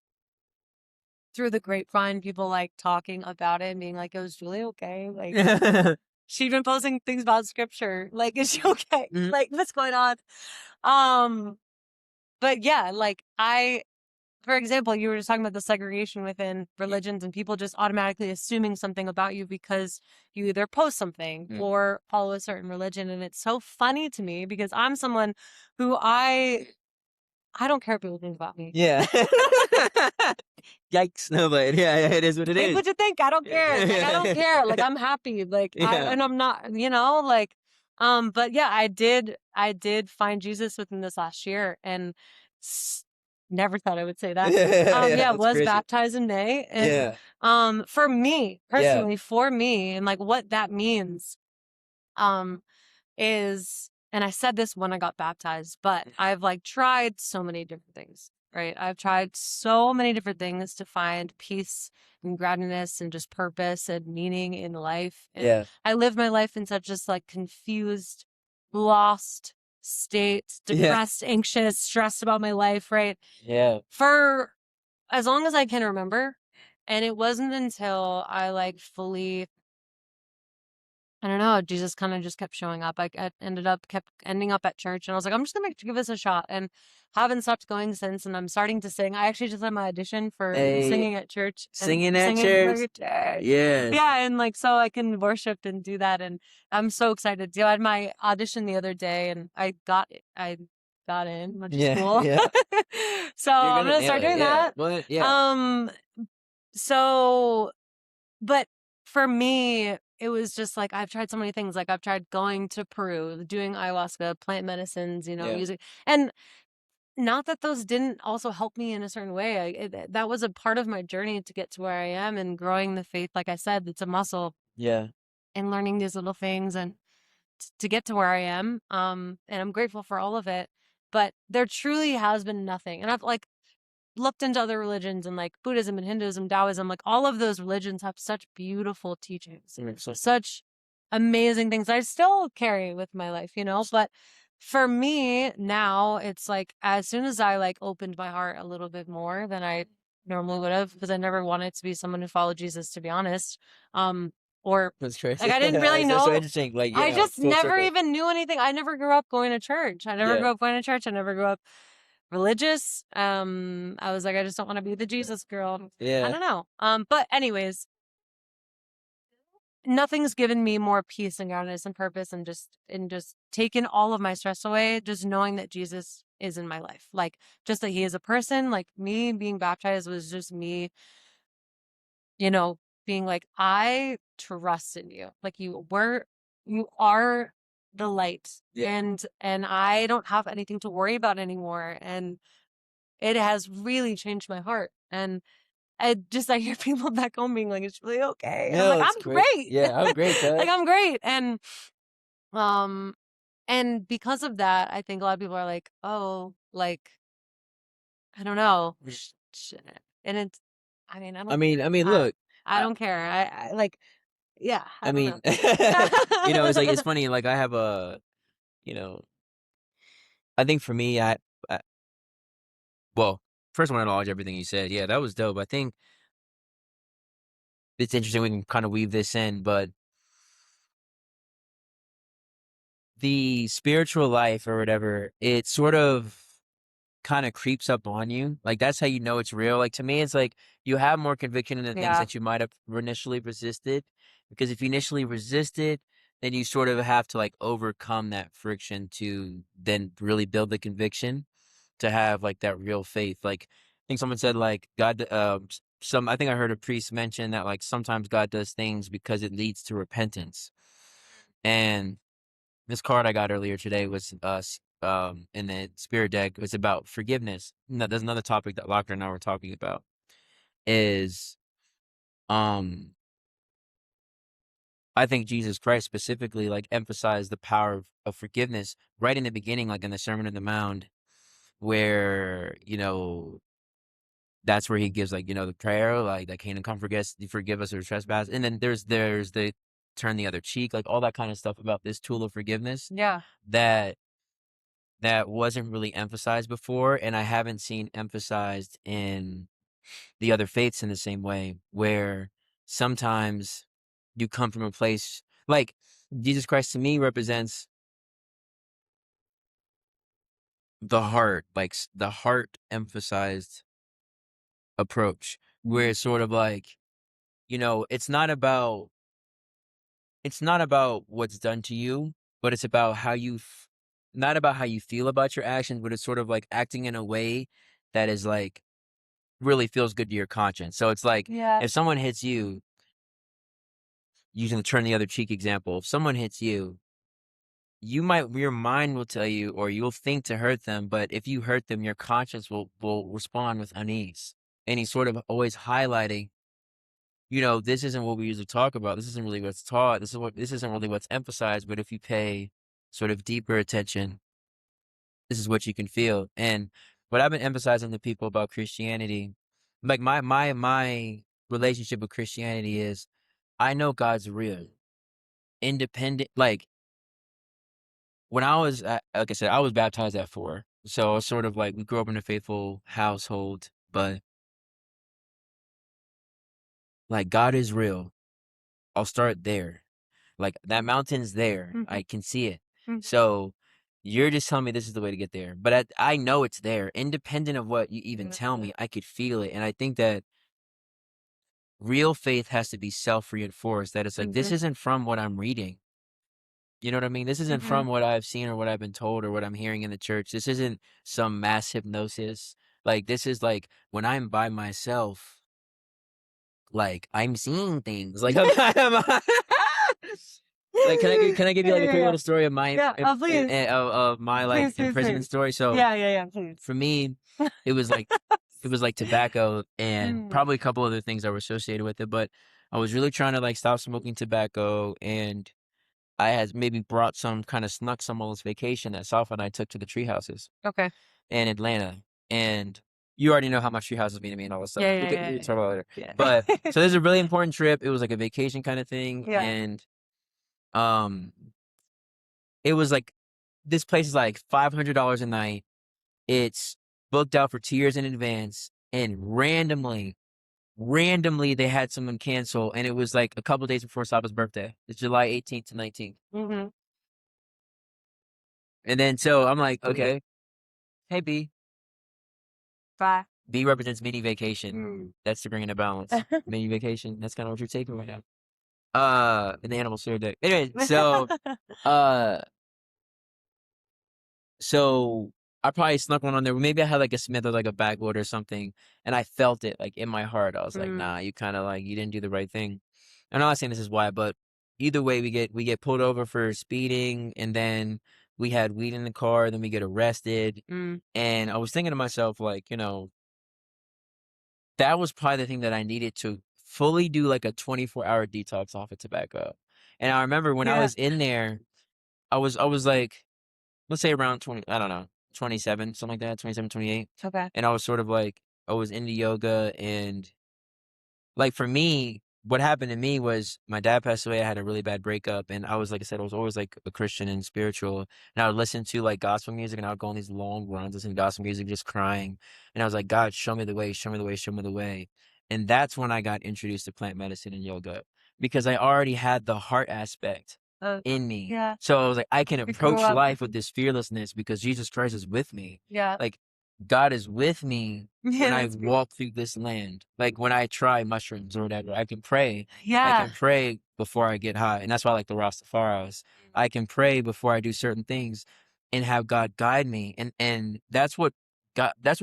B: through the grapevine people like talking about it and being like, "It was Julie okay?" Like she's been posting things about scripture. Like, is she okay?
A: Mhm.
B: Like, what's going on? Um, but yeah, like for example, you were just talking about the segregation within religions and people just automatically assuming something about you because you either post something
A: Mm.
B: or follow a certain religion. And it's so funny to me because I'm someone who I don't care what people think about me.
A: Yeah. Yikes. No, but yeah, it is what it
B: Think
A: is.
B: what you think. I don't care. Like I don't care. Like
A: Yeah.
B: I'm happy. Like
A: Yeah.
B: and I'm not, like but yeah, I did find Jesus within this last year and s- never thought I would say that.
A: Yeah,
B: Yeah,
A: that's
B: was
A: crazy.
B: baptized in May and
A: Yeah.
B: for me,
A: Yeah.
B: personally, for me and like what that means um is and I said this when I got baptized, but I've like tried so many different things, right? I've tried so many different things to find peace and gratitude and just purpose and meaning in life. And
A: Yeah.
B: I live my life in such just like confused, lost state,
A: Yeah.
B: depressed, anxious, stressed about my life, right?
A: Yeah.
B: For as long as I can remember. And it wasn't until I like fully I don't know. Jesus kind of just kept showing up. I kept ending up at church, and I was like, I'm just gonna give this a shot, and haven't stopped going since. And I'm starting to sing. I actually just had my audition for
A: Hey,
B: singing at church and
A: singing at
B: singing for
A: church.
B: church.
A: Yes.
B: Yeah, and like so I can worship and do that, and I'm so excited. I had my audition the other day, and I got in, which is
A: Yeah.
B: cool.
A: Yeah.
B: So
A: You're
B: I'm
A: gonna
B: gonna
A: nail
B: start
A: it.
B: doing
A: Yeah.
B: that.
A: What? Yeah.
B: Um, so but for me, it was just like I've tried so many things. Like I've tried going to Peru, doing ayahuasca, plant medicines,
A: Yeah.
B: music. And not that those didn't also help me in a certain way. That was a part of my journey to get to where I am and growing the faith. Like I said, it's a muscle
A: Yeah.
B: and learning these little things and to get to where I am. And I'm grateful for all of it. But there truly has been nothing. And I've like looked into other religions and like Buddhism and Hinduism, Taoism, like all of those religions have such beautiful teachings, such amazing things I still carry with my life, you know? But for me now, it's like as soon as I like opened my heart a little bit more than I normally would have, because I never wanted to be someone who followed Jesus, to be honest. Or
A: That's
B: like
A: crazy.
B: I didn't really
A: That's so
B: know.
A: interesting. Like,
B: I
A: yeah,
B: just
A: full
B: never
A: circle.
B: even knew anything. I never grew up going to church. I never
A: Yeah.
B: grew up going to church. I never grew up religious. I was like, I just don't want to be the Jesus girl. I
A: Yeah.
B: don't know. But anyways, nothing's given me more peace and groundedness and purpose and just taken all of my stress away, just knowing that Jesus is in my life. Like just that he is a person, like me being baptized was just me, you know, being like, I trust in you. Like you are the light.
A: Yeah.
B: And I don't have anything to worry about anymore. And it has really changed my heart. And I hear people back home being like, it's really okay. And I'm
A: No,
B: like,
A: it's
B: I'm
A: great.
B: great.
A: Yeah, I'm great,
B: Like
A: cuz.
B: I'm great. Um and because of that, I think a lot of people are like, oh, like, I don't know. And it's I mean, I,
A: Look,
B: I
A: I,
B: don't care. I like yeah,
A: I
B: I don't
A: mean,
B: know.
A: it's like it's funny. Like I have a, you know, I think for me, I well, first I want to acknowledge everything you said. Yeah, that was dope. I think it's interesting we can kind of weave this in, but the spiritual life or whatever, it sort of kind of creeps up on you. Like that's how you know it's real. Like to me, it's like you have more conviction in the things
B: Yeah.
A: that you might have initially resisted. Because if you initially resisted, then you sort of have to like overcome that friction to then really build the conviction to have like that real faith. Like I think someone said like God, some I think I heard a priest mention that like sometimes God does things because it leads to repentance. And this card I got earlier today was in the spirit deck was about forgiveness. No, there's another topic that Locker and I were talking about is um I think Jesus Christ specifically like emphasized the power of forgiveness right in the beginning, like in the Sermon on the Mount, where that's where he gives like the prayer like that Canaan come forgive us our trespass, and then there's the turn the other cheek, like all that kind of stuff about this tool of forgiveness
B: Yeah.
A: that that wasn't really emphasized before, and I haven't seen emphasized in the other faiths in the same way, where sometimes you come from a place like Jesus Christ to me represents the heart, like the heart emphasized approach, where it's sort of like, it's not about what's done to you, but it's about not about how you feel about your actions, but it's sort of like acting in a way that is like really feels good to your conscience. So it's like
B: Yeah.
A: if someone hits you, using the turn the other cheek example, if someone hits you, your mind will tell you or you'll think to hurt them, but if you hurt them, your conscience will respond with unease. And he's sort of always highlighting, this isn't what we usually talk about. This isn't really what's taught. This isn't really what's emphasized, but if you pay sort of deeper attention, this is what you can feel. And what I've been emphasizing to people about Christianity, like my relationship with Christianity is I know God's real. Independent, like when like I said, I was baptized at 4. So it's sort of like we grew up in a faithful household, but like God is real. I'll start there. Like that mountain's there.
B: Mhm.
A: I can see it.
B: Mhm.
A: So you're just telling me this is the way to get there. But I know it's there. Independent of what you even tell me, I could feel it. And I think that real faith has to be self-reinforced. That it's like, this
B: Mhm.
A: isn't from what I'm reading. You know what I mean? This isn't
B: Mhm.
A: from what I've seen or what I've been told or what I'm hearing in the church. This isn't some mass hypnosis. Like, this is like when I'm by myself, like I'm seeing things. Like I'm Like, can I give you
B: Yeah,
A: like a
B: yeah,
A: quick
B: yeah.
A: little story of my
B: Yeah, oh, please.
A: of my like
B: Please, please,
A: imprisonment
B: please.
A: story? So
B: Yeah, yeah, yeah, please.
A: for me, it was like tobacco and
B: Mm,
A: probably a couple other things that were associated with it. But I was really trying to like stop smoking tobacco, and I had maybe brought some kind of snuck some on this vacation that Safa and I took to the tree houses
B: okay.
A: in Atlanta. And you already know how much tree houses mean to me and all this stuff.
B: Yeah,
A: We
B: yeah,
A: could
B: yeah,
A: talk about it later.
B: yeah.
A: But
B: Yeah.
A: so this is a really important trip. It was like a vacation kind of thing,
B: Yeah.
A: and um, it was like this place is like $500 a night. It's booked out for 2 years in advance, and randomly they had someone cancel, and it was like a couple days before Saba's birthday. It's July 18th to 19th.
B: Mhm.
A: And then so I'm like, okay, hey B.
B: Bye.
A: B represents mini vacation.
B: Mm.
A: That's to bring in a balance. Mini vacation. That's kind of what you're taking right now. In the animal sphere deck. Anyway, uh so I probably snuck one on there. Maybe I had like a Smith or like a backwood or something, and I felt it like in my heart. I was like,
B: Mm,
A: nah, you kind of like you didn't do the right thing. I'm not saying this is why, but either way, we get pulled over for speeding, and then we had weed in the car. Then we get arrested,
B: mm,
A: and I was thinking to myself, like, that was probably the thing that I needed to fully do like a 24-hour detox off of tobacco. And I remember when I
B: yeah.
A: was in there, I was like, let's say around 20, I don't know, 27, something like that, 27, 28.
B: Okay.
A: And I was sort of like, I was into yoga. And like for me, what happened to me was my dad passed away. I had a really bad breakup. And I was, like I said, I was always like a Christian and spiritual. And I would listen to like gospel music, and I would go on these long runs, listening to gospel music, just crying. And I was like, God, show me the way, show me the way, show me the way. And that's when I got introduced to plant medicine and yoga, because I already had the heart aspect
B: Uh,
A: in me.
B: yeah.
A: So I was like, I can
B: You grew
A: approach
B: up.
A: life with this fearlessness because Jesus Christ is with me.
B: Yeah.
A: Like, God is with me
B: Yeah,
A: when I
B: that's great.
A: walk through this land. Like when I try mushrooms or whatever, I can pray. I
B: Yeah.
A: can pray before I get high. And that's why I like the Rastafaris. I can pray before I do certain things and have God guide me. And that's what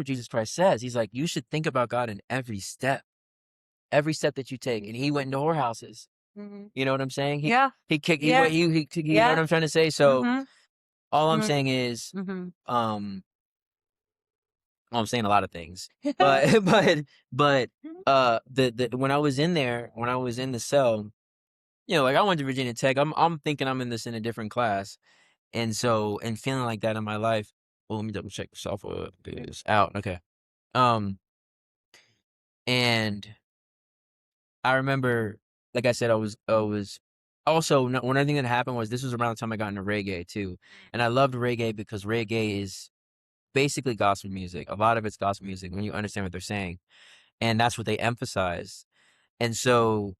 A: Jesus Christ says. He's like, you should think about God in every step that you take. And he went into whorehouses.
B: Mhm.
A: You know what I'm saying?
B: Yeah.
A: He kicked
B: Yeah.
A: you know what
B: Yeah.
A: I'm trying to say? So
B: Mhm.
A: all I'm
B: Mhm.
A: saying is,
B: Mhm.
A: um, well, I'm saying a lot of things, but but the when I was in there, when I was in the cell, like I went to Virginia Tech. I'm thinking I'm in this in a different class, and so and feeling like that in my life. Well, let me double check myself. Is out. Okay. Um, and I remember, like I said, I was also one other thing that happened was this was around the time I got into reggae too, and I loved reggae because reggae is basically gospel music. A lot of it's gospel music when you understand what they're saying, and that's what they emphasize. And so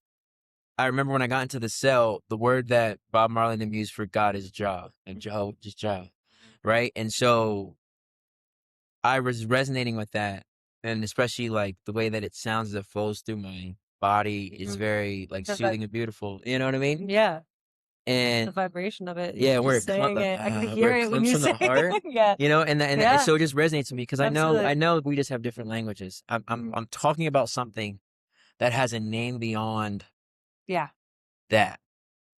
A: I remember when I got into the cell, the word that Bob Marley and them used for God is Jah, and Jah, just Jah, right? And so I was resonating with that, and especially like the way that it sounds as it flows through my body is
B: Mhm.
A: very like
B: The vi
A: soothing and beautiful. You know what I mean?
B: yeah, the
A: And
B: vibration of it,
A: yeah,
B: you're just saying it. I can
A: where
B: hear
A: it
B: it when
A: comes
B: you
A: from the
B: say
A: heart,
B: it. Yeah.
A: and
B: Yeah,
A: so it just resonates with me because I
B: absolutely.
A: know we just have different languages.
B: Mhm.
A: I'm talking about something that has a name beyond
B: Yeah.
A: that,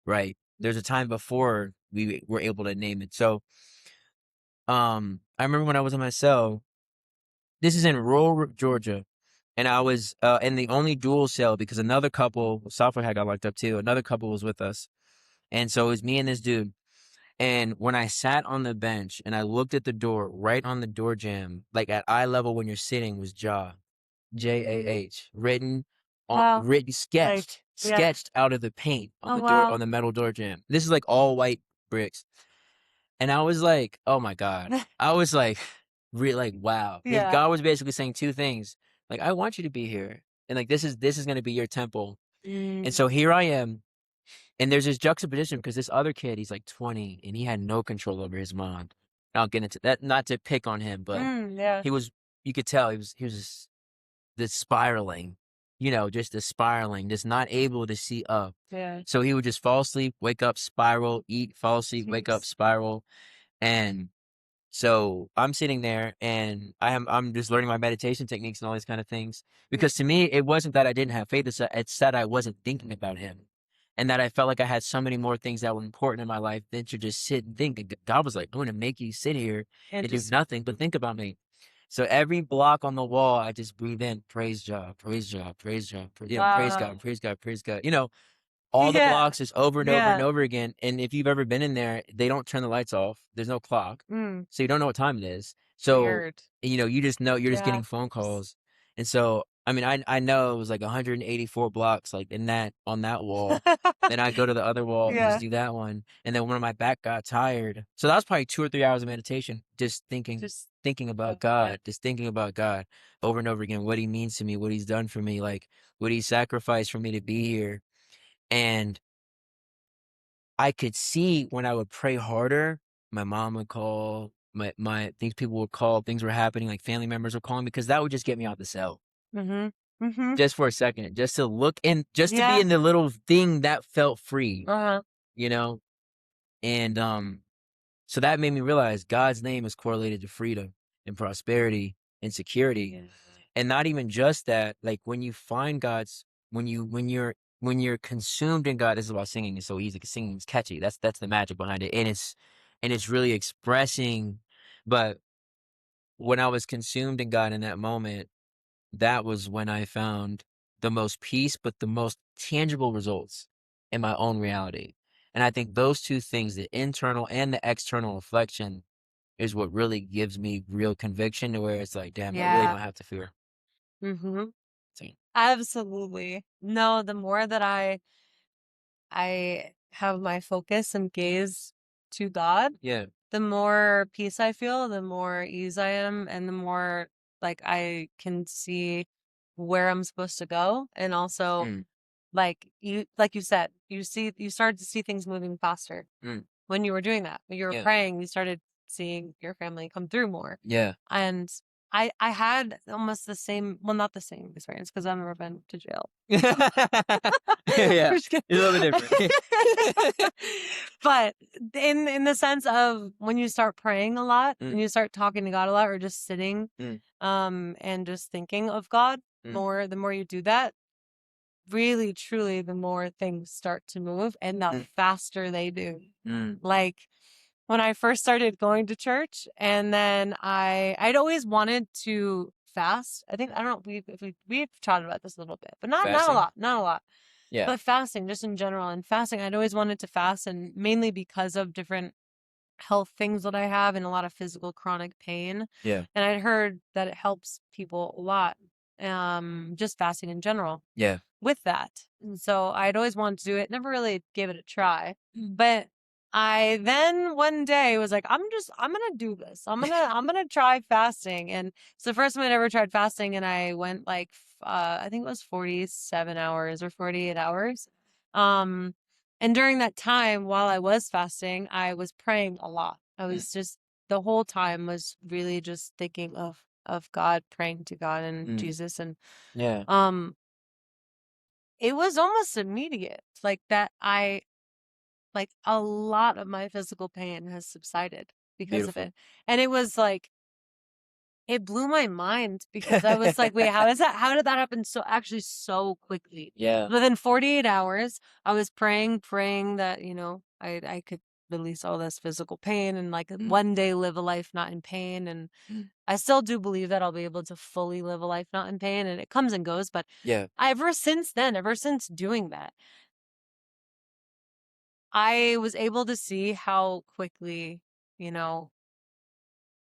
A: right? There's a time before we were able to name it. So, I remember when I was in my cell. This is in rural Georgia, and I was in the only dual cell because another couple, software had got locked up too. Another couple was with us, and so it was me and this dude. And when I sat on the bench and I looked at the door, right on the door jamb, like at eye level when you're sitting, was Jah, Jah,
B: Wow.
A: written,
B: Like, yeah.
A: sketched out of the paint on
B: Oh,
A: the door,
B: wow.
A: on the metal door jamb. This is like all white bricks, and I was like, oh my god, I was like, like wow.
B: Yeah.
A: God was basically saying two things, like I want you to be here, and like this is going to be your temple. And
B: Mm.
A: so here I am. And there's this juxtaposition because this other kid, he's like 20 and he had no control over his mind. I'll get into that, not to pick on him, but
B: Yeah.
A: he was, you could tell he was just this spiraling, just the spiraling, just not able to see up.
B: Yeah.
A: So he would just fall asleep, wake up, spiral, eat, fall asleep, wake up,
B: Jeez.
A: spiral. And so I'm sitting there and I'm just learning my meditation techniques and all these kind of things.
B: Mm.
A: Because to me, it wasn't that I didn't have faith, it's that I wasn't thinking about him. and that I felt like I had so many more things that were important in my life than to just sit and think. And God was like, "I'm gonna make you sit here
B: And
A: and do
B: just
A: nothing but think about me." So every block on the wall, I just breathe in, praise God, praise God, praise God, praise
B: wow.
A: God, praise God, praise God. All the
B: Yeah.
A: blocks just over and over and
B: Yeah.
A: over again. And if you've ever been in there, they don't turn the lights off. There's no clock.
B: Mm,
A: So you don't know what time it is. So,
B: weird.
A: you just know you're just
B: Yeah.
A: getting phone calls. And so, I mean, I know it was like 184 blocks like in that on that wall. Then I go to the other wall and just
B: Yeah.
A: do that one. And then when my back got tired. So that was probably 2 or 3 hours of meditation, just
B: Just
A: thinking
B: yeah.
A: about
B: Yeah.
A: God, just thinking about God over and over again, what he means to me, what he's done for me, like what he sacrificed for me to be here. And I could see when I would pray harder, my mom would call, my things people would call, things were happening, like family members were calling because that would just get me out the cell.
B: Mhm. Mhm.
A: Just for a second, just to look in, just to be
B: Yeah.
A: in the little thing that felt free,
B: Uh-huh.
A: you know? And so that made me realize God's name is correlated to freedom and prosperity and security.
B: Yeah.
A: And not even just that, like when you find God's when you're consumed in God, this is why singing is so easy, because singing is catchy. That's the magic behind it. And it's really expressing. But when I was consumed in God in that moment, that was when I found the most peace, but the most tangible results in my own reality. And I think those two things, the internal and the external reflection, is what really gives me real conviction to where it's like, damn, I really
B: Yeah.
A: don't have to fear.
B: Mhm.
A: So,
B: Absolutely. No, the more that I have my focus and gaze to God,
A: yeah.
B: the more peace I feel, the more ease I am, and the more like I can see where I'm supposed to go. And also
A: Mm,
B: like you said, you started to see things moving faster
A: mm,
B: when you were doing that. When you were
A: yeah.
B: praying, you started seeing your family come through more.
A: Yeah.
B: And I had almost the same, well, not the same experience because I've never been to jail.
A: Yeah.
B: Just kidding.
A: It's a little bit different.
B: But in the sense of when you start praying a lot and
A: Mm,
B: you start talking to God a lot or just sitting
A: mm,
B: and just thinking of God
A: mm,
B: more, the more you do that, really truly the more things start to move and the
A: mm,
B: faster they do.
A: mm,
B: Like when I first started going to church and then I'd always wanted to fast. I think I don't know we've chatted about this a little bit, but not a
A: fasting.
B: lot, not a lot.
A: Yeah.
B: But fasting just in general and fasting, I'd always wanted to fast and mainly because of different health things that I have and a lot of physical chronic pain.
A: Yeah.
B: And I'd heard that it helps people a lot. Just fasting in general
A: Yeah.
B: with that. And so I'd always wanted to do it, never really gave it a try. But I then one day was like, I'm gonna do this. I'm gonna try fasting. And it's the first time I'd ever tried fasting and I went like I think it was 47 hours or 48 hours. Um and during that time while I was fasting, I was praying a lot. I
A: Mm,
B: was just the whole time was really just thinking of God, praying to God and
A: mm,
B: Jesus and
A: yeah.
B: um it was almost immediate, like, that I like, a lot of my physical pain has subsided because of
A: Beautiful.
B: it, and it was like it blew my mind because I was like, "Wait, how did that happen so quickly?"
A: Yeah.
B: Within 48 hours, I was praying that, I could release all this physical pain and, like,
A: Mm,
B: one day live a life not in pain, and
A: mm,
B: I still do believe that I'll be able to fully live a life not in pain, and it comes and goes, but
A: yeah.
B: ever since doing that, I was able to see how quickly, you know,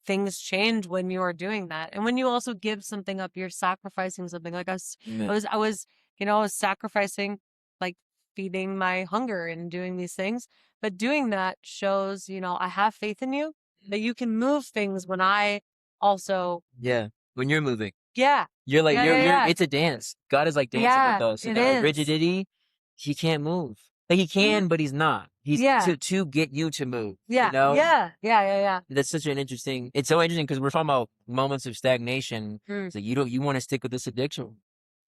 B: things change when you are doing that. And when you also give something up, you're sacrificing something. Like
A: Mm,
B: I was sacrificing like feeding my hunger and doing these things. But doing that shows, I have faith in you that you can move things when I also,
A: yeah. When you're moving.
B: yeah,
A: You're like
B: yeah, yeah, yeah.
A: it's a dance. God is like dancing with
B: Yeah,
A: us.
B: it
A: And our
B: is.
A: rigidity, he can't move. Like he
B: Mhm.
A: can, but he's not. He's
B: Yeah,
A: to get you to move, you
B: yeah,
A: know?
B: yeah, yeah, yeah, yeah.
A: That's such an interesting it's so interesting because we're talking about moments of stagnation.
B: Mm,
A: It's like you want to stick with this addiction.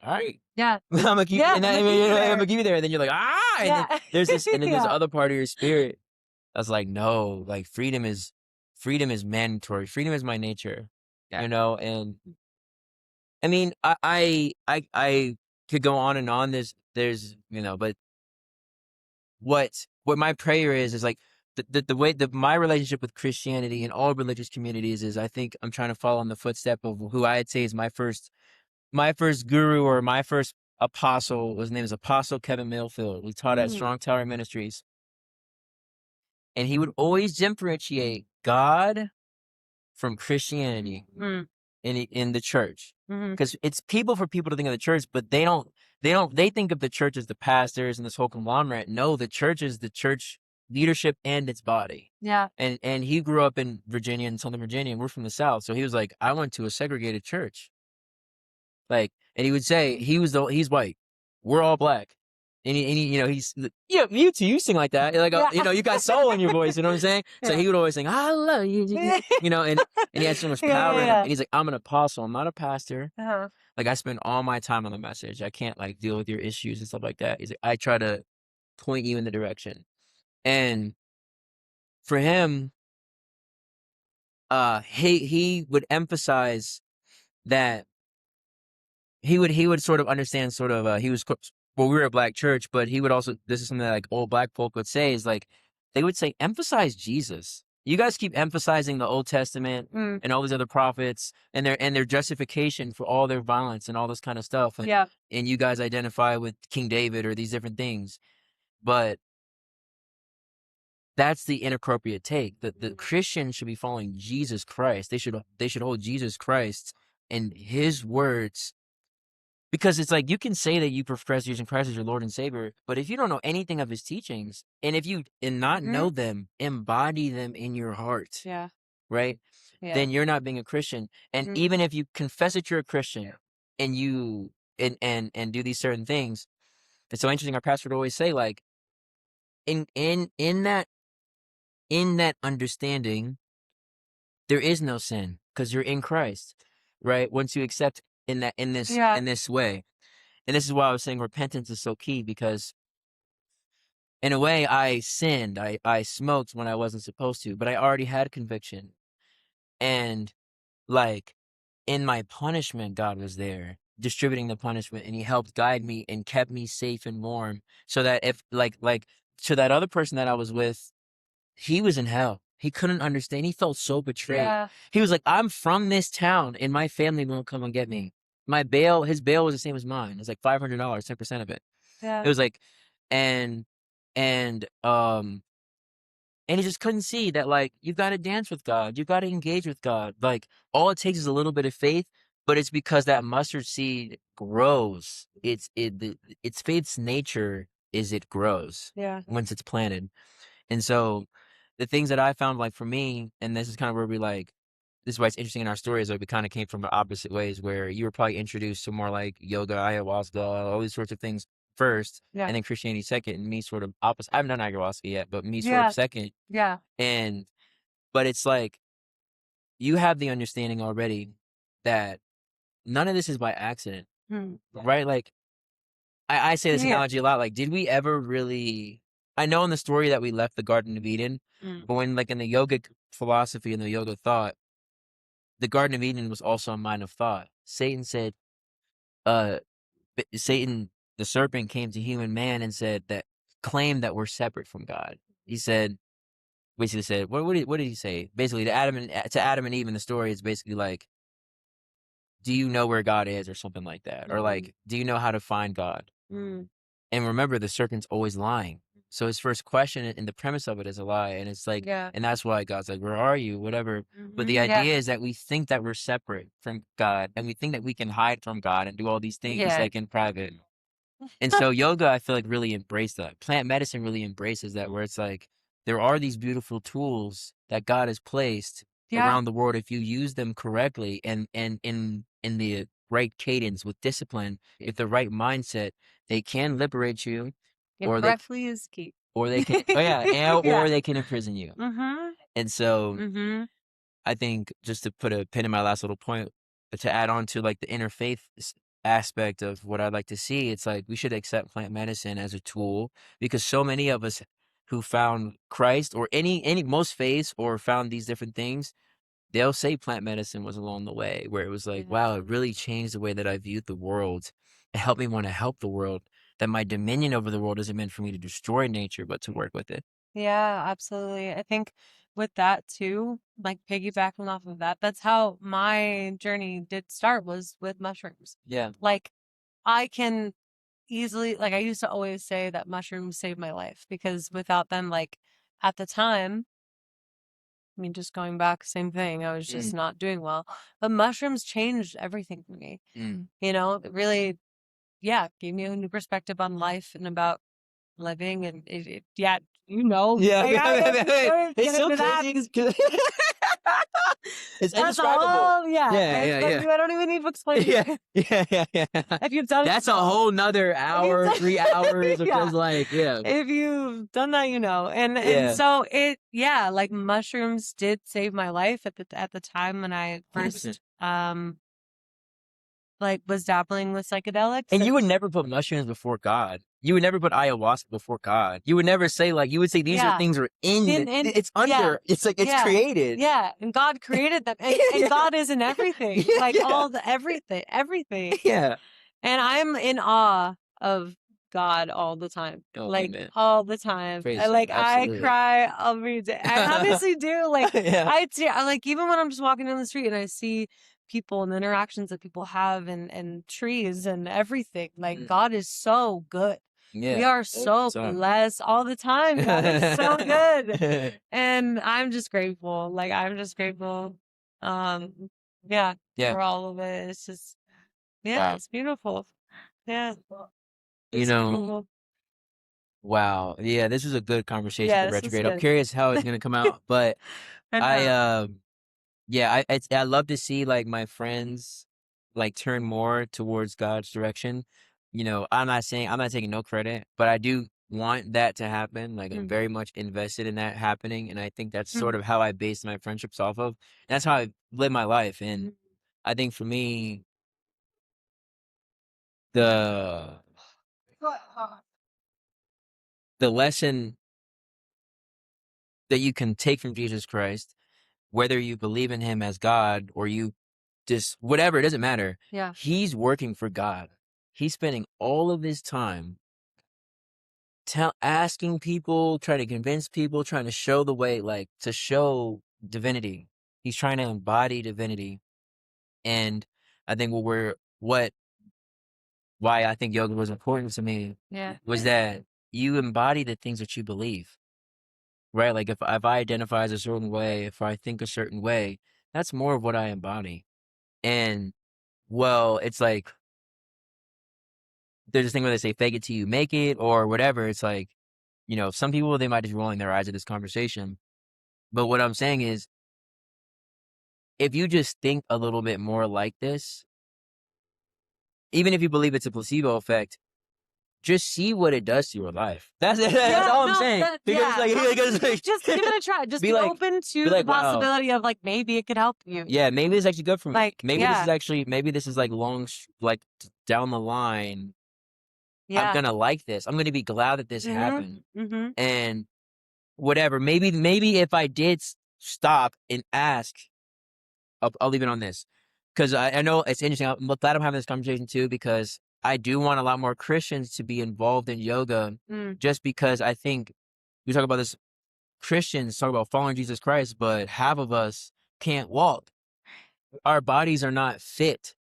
A: All right.
B: yeah,
A: I'm gonna keep
B: yeah.
A: and
B: I'm
A: I
B: gonna
A: mean,
B: keep you
A: I'm gonna
B: there.
A: keep you there. And then you're like, and then
B: Yeah,
A: there's the
B: yeah.
A: other part of your spirit that's like, no, like freedom is mandatory. Freedom is my nature.
B: Yeah.
A: And I mean, I could go on and on. There's but what my prayer is like the way that my relationship with Christianity and all religious communities is, I think I'm trying to follow in the footstep of who I'd say is my first guru, or my first apostle. His name is Apostle Kevin Millfield. He taught at
B: Mm,
A: Strong Tower Ministries, and he would always differentiate God from Christianity
B: mm,
A: in the church,
B: mhm.
A: because it's people for people to think of the church, but they think of the church as the pastors and this whole conglomerate. No, the church is the church leadership and its body.
B: Yeah.
A: And he grew up in Virginia, in Southern Virginia, and we're from the South, so he was like, I went to a segregated church. Like, and he would say he's white, we're all black, he's yeah, you too, you sing like that, like,
B: Yeah.
A: you got soul in your voice, you know what I'm saying? So
B: Yeah.
A: he would always sing, I love you, and he had so much
B: Yeah,
A: power
B: yeah,
A: in him,
B: yeah.
A: and he's like, I'm an apostle, I'm not a pastor.
B: Uh-huh.
A: Like, I spend all my time on the message. I can't like deal with your issues and stuff like that. He's like, I try to point you in the direction. And for him, he would emphasize that he would sort of understand, sort of, well, we were a black church, but he would also, this is something that like old black folk would say, is like, they would say, emphasize Jesus. You guys keep emphasizing the Old Testament
B: Mm,
A: and all these other prophets and their justification for all their violence and all this kind of stuff.
B: yeah.
A: And you guys identify with King David or these different things. But that's the inappropriate take. The Christian should be following Jesus Christ. They should hold Jesus Christ and his words, because it's like, you can say that you profess Jesus Christ as your Lord and Savior, but if you don't know anything of his teachings, and if you and not
B: Mhm.
A: know them, embody them in your heart,
B: Yeah.
A: right?
B: Yeah.
A: Then you're not being a Christian. And
B: Mm,
A: even if you confess that you're a Christian and you and do these certain things, it's so interesting. Our pastor would always say, like, in that understanding, there is no sin because you're in Christ, right? Once you accept in this
B: yeah.
A: in this way. And this is why I was saying repentance is so key, because in a way, I sinned. I smoked when I wasn't supposed to, but I already had conviction. And, like, in my punishment, God was there distributing the punishment, and he helped guide me and kept me safe and warm, so that if like to that other person that I was with, he was in hell. He couldn't understand. He felt so betrayed.
B: Yeah.
A: He was like, I'm from this town and my family won't come and get me. His bail was the same as mine. It was like $500, 10% of it.
B: Yeah.
A: It was like, and and um and he just couldn't see that, like, you've got to dance with God. You've got to engage with God. Like, all it takes is a little bit of faith, but it's because that mustard seed grows. Its faith's nature is it grows
B: Yeah.
A: once it's planted. And so the things that I found, like, for me, and this is kind of where we like, this is why it's interesting in our stories, like, we kind of came from the opposite ways, where you were probably introduced to more like yoga, ayahuasca, all these sorts of things first,
B: Yeah.
A: and then Christianity second, and me sort of opposite. I haven't done ayahuasca yet, but me sort of
B: Yeah.
A: second.
B: Yeah.
A: And, but it's like, you have the understanding already that none of this is by accident,
B: Mm.
A: right? Like, I say this
B: Yeah.
A: analogy a lot. Like, did we ever really? I know in the story that we left the Garden of Eden,
B: Mm.
A: but when, like, in the yogic philosophy and the yoga thought, the Garden of Eden was also a mind of thought. Satan said, uh, Satan, the serpent, came to human man and said that, claimed that we're separate from God. He said, basically said, what did he say? Basically, to Adam and Eve in the story, it's basically like, do you know where God is, or something like that, or
B: Mm.
A: like, do you know how to find God?
B: Mm.
A: And remember, the serpent's always lying. So his first question and the premise of it is a lie. And it's like,
B: Yeah.
A: and that's why God's like, where are you? Whatever. But the
B: Mhm. Yeah.
A: idea is that we think that we're separate from God, and we think that we can hide from God and do all these things
B: Yeah.
A: like in private. And so yoga, I feel like, really embraced that. Plant medicine really embraces that, where it's like, there are these beautiful tools that God has placed
B: Yeah.
A: around the world if you use them correctly, and in the right cadence with discipline, if the right mindset, they can liberate you, or they
B: Correctly is key.
A: can, oh yeah,
B: Yeah.
A: or they can imprison you.
B: Mhm.
A: And so
B: Mhm.
A: I think, just to put a pin in my last little point, to add on to, like, the interfaith aspect of what I'd like to see, it's like we should accept plant medicine as a tool, because so many of us who found Christ, or any most faiths, or found these different things, they'll say plant medicine was along the way, where it was like,
B: Yeah.
A: wow, it really changed the way that I viewed the world. It helped me want to help the world. that my dominion over the world isn't meant for me to destroy nature, but to work with it.
B: Yeah, absolutely. I think with that too, like piggybacking off of that, that's how my journey did start, was with mushrooms.
A: Yeah.
B: Like I can easily, like I used to always say that mushrooms saved my life, because without them, like at the time, I mean, just going back, same thing. I was just
A: Mm,
B: not doing well. But mushrooms changed everything for me.
A: mm.
B: You know, it really, yeah, gave me a new perspective on life and about living. And yeah,
A: Yeah,
B: like I don't
A: it's
B: get
A: so
B: into that.
A: crazy 'cause it's
B: That's
A: indescribable.
B: all. Yeah,
A: Yeah, yeah,
B: but
A: yeah.
B: I don't even need to explain it.
A: Yeah, yeah, yeah, yeah.
B: If you've done it,
A: That's
B: you
A: a
B: know.
A: whole nother
B: If you've
A: hour,
B: done,
A: 3 hours of
B: yeah.
A: just like, yeah,
B: If you've done that, you know. And
A: yeah,
B: so yeah, like mushrooms did save my life at the time when I
A: 100%.
B: first like was dabbling with psychedelics.
A: And you
B: And
A: would never put mushrooms before God. You would never put ayahuasca before God. You would never say like, you would say these are
B: yeah,
A: things are in,
B: in
A: it's
B: yeah,
A: under, it's like it's
B: yeah,
A: created.
B: yeah. And God created them, and
A: Yeah,
B: God is in everything,
A: yeah,
B: like
A: yeah,
B: all the everything.
A: yeah.
B: And I'm in awe of God all the time,
A: Oh,
B: like
A: amen.
B: all the time.
A: Praise Him.
B: I
A: Absolutely.
B: cry every day. I honestly do. Like
A: Yeah.
B: I like, even when I'm just walking down the street and I see people and the interactions that people have, and trees and everything. Like
A: Mm,
B: God is so good. We
A: yeah.
B: are so
A: So.
B: blessed all the time. God is so good. And I'm just grateful. Like I'm just grateful. Um, yeah,
A: Yeah.
B: for all of it. It's just, yeah,
A: Wow.
B: it's beautiful. Yeah,
A: You
B: it's
A: know,
B: beautiful.
A: wow. Yeah, this was a good conversation
B: Yeah,
A: for
B: this was
A: retrograde. I'm
B: good.
A: curious how it's gonna come out, but
B: I
A: I
B: know.
A: yeah, I love to see like my friends like turn more towards God's direction. You know, I'm not taking no credit, but I do want that to happen. Like I'm
B: Mm,
A: very much invested in that happening, and I think that's sort
B: mm,
A: of how I base my friendships off of. That's how I live my life, and
B: mm.
A: I think for me, the the lesson that you can take from Jesus Christ, whether you believe in him as God or you just whatever, it doesn't matter.
B: Yeah.
A: He's working for God. He's spending all of his time asking people, trying to convince people, trying to show the way, like to show divinity. He's trying to embody divinity. And I think why I think yoga was important to me
B: Yeah.
A: was that you embody the things that you believe. Right? Like if I identify as a certain way, if I think a certain way, that's more of what I embody. And well, it's like there's this thing where they say fake it till you make it or whatever. It's like, you know, some people they might just rolling their eyes at this conversation. But what I'm saying is if you just think a little bit more like this, even if you believe it's a placebo effect, just see what it does to your life. That's
B: Yeah,
A: all I'm
B: no,
A: saying.
B: that,
A: Because it's
B: yeah.
A: like, because like
B: Just give it a try. Just
A: be
B: be
A: like
B: open
A: be
B: to the
A: like, wow.
B: possibility of, like, maybe it could help you.
A: Yeah, maybe it's actually good for me.
B: Like, yeah,
A: Maybe this is like like down the line. I'm
B: yeah.
A: gonna like this. I'm gonna be glad that this
B: Mhm.
A: happened.
B: Mhm.
A: And whatever. Maybe if I did stop and ask, I'll leave it on this because I know it's interesting. I'm glad I'm having this conversation too because I do want a lot more Christians to be involved in yoga.
B: Mm.
A: Just because I think we talk about this, Christians talk about following Jesus Christ, but half of us can't walk. Our bodies are not fit.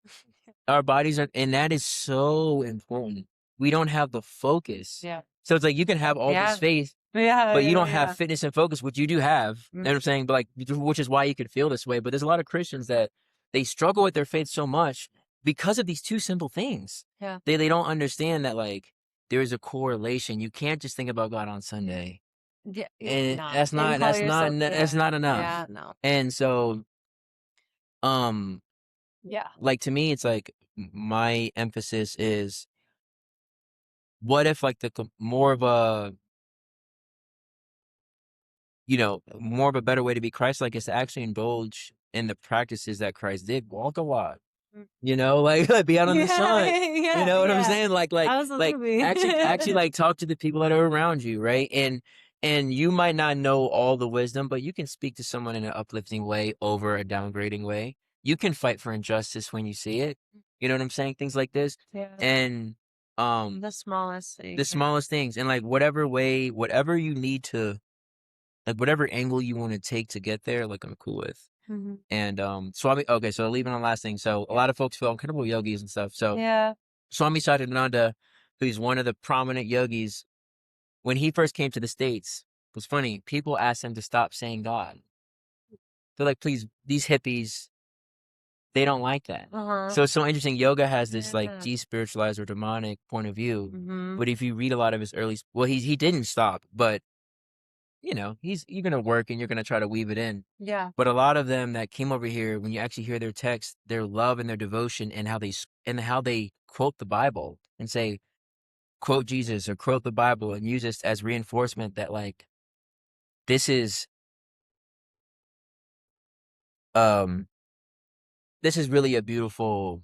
A: Our bodies are, and that is so important. We don't have the focus.
B: Yeah.
A: So it's like you can have all this
B: Yeah.
A: faith,
B: Yeah.
A: but you
B: Yeah.
A: don't have
B: Yeah.
A: fitness and focus, which you do have. You know
B: Mm.
A: what I'm saying? But like, which is why you could feel this way. But there's a lot of Christians that they struggle with their faith so much because of these two simple things.
B: Yeah.
A: They don't understand that like there is a correlation. You can't just think about God on Sunday,
B: Yeah.
A: and
B: No. And call yourself.
A: that's
B: Yeah.
A: not enough.
B: Yeah. No.
A: And so, um,
B: Yeah.
A: like to me, it's like my emphasis is what if like more of a more of a better way to be Christ-like is to actually indulge in the practices that Christ did. Walk a lot,
B: Mm.
A: like be out in the
B: Yeah.
A: sun. You
B: Yeah.
A: know what I'm
B: Yeah.
A: saying? Like
B: Absolutely.
A: actually like talk to the people that are around you, right? And you might not know all the wisdom, but you can speak to someone in an uplifting way over a downgrading way. You can fight for injustice when you see it. You know what I'm saying? Things like this.
B: Yeah.
A: And
B: The smallest thing.
A: the smallest things, and like whatever way, whatever you need to, like whatever angle you want to take to get there, like I'm cool with.
B: Hmm.
A: And Swami, okay, so leaving on last thing. So a lot of folks feel uncomfortable with yogis and stuff. So
B: Yeah.
A: Swami Satchidananda, who's one of the prominent yogis, when he first came to the States, it was funny. People asked him to stop saying God. They're like, please, these hippies, they don't like that.
B: Uh-huh.
A: So it's so interesting. Yoga has this like
B: Yeah.
A: despiritualized or demonic point of view.
B: Hmm.
A: But if you read a lot of his early, well, he didn't stop, but you know, you're gonna work and you're gonna try to weave it in.
B: Yeah.
A: But a lot of them that came over here, when you actually hear their text, their love and their devotion, and how they quote the Bible and say, quote Jesus or quote the Bible and use this as reinforcement that like this is um this is really a beautiful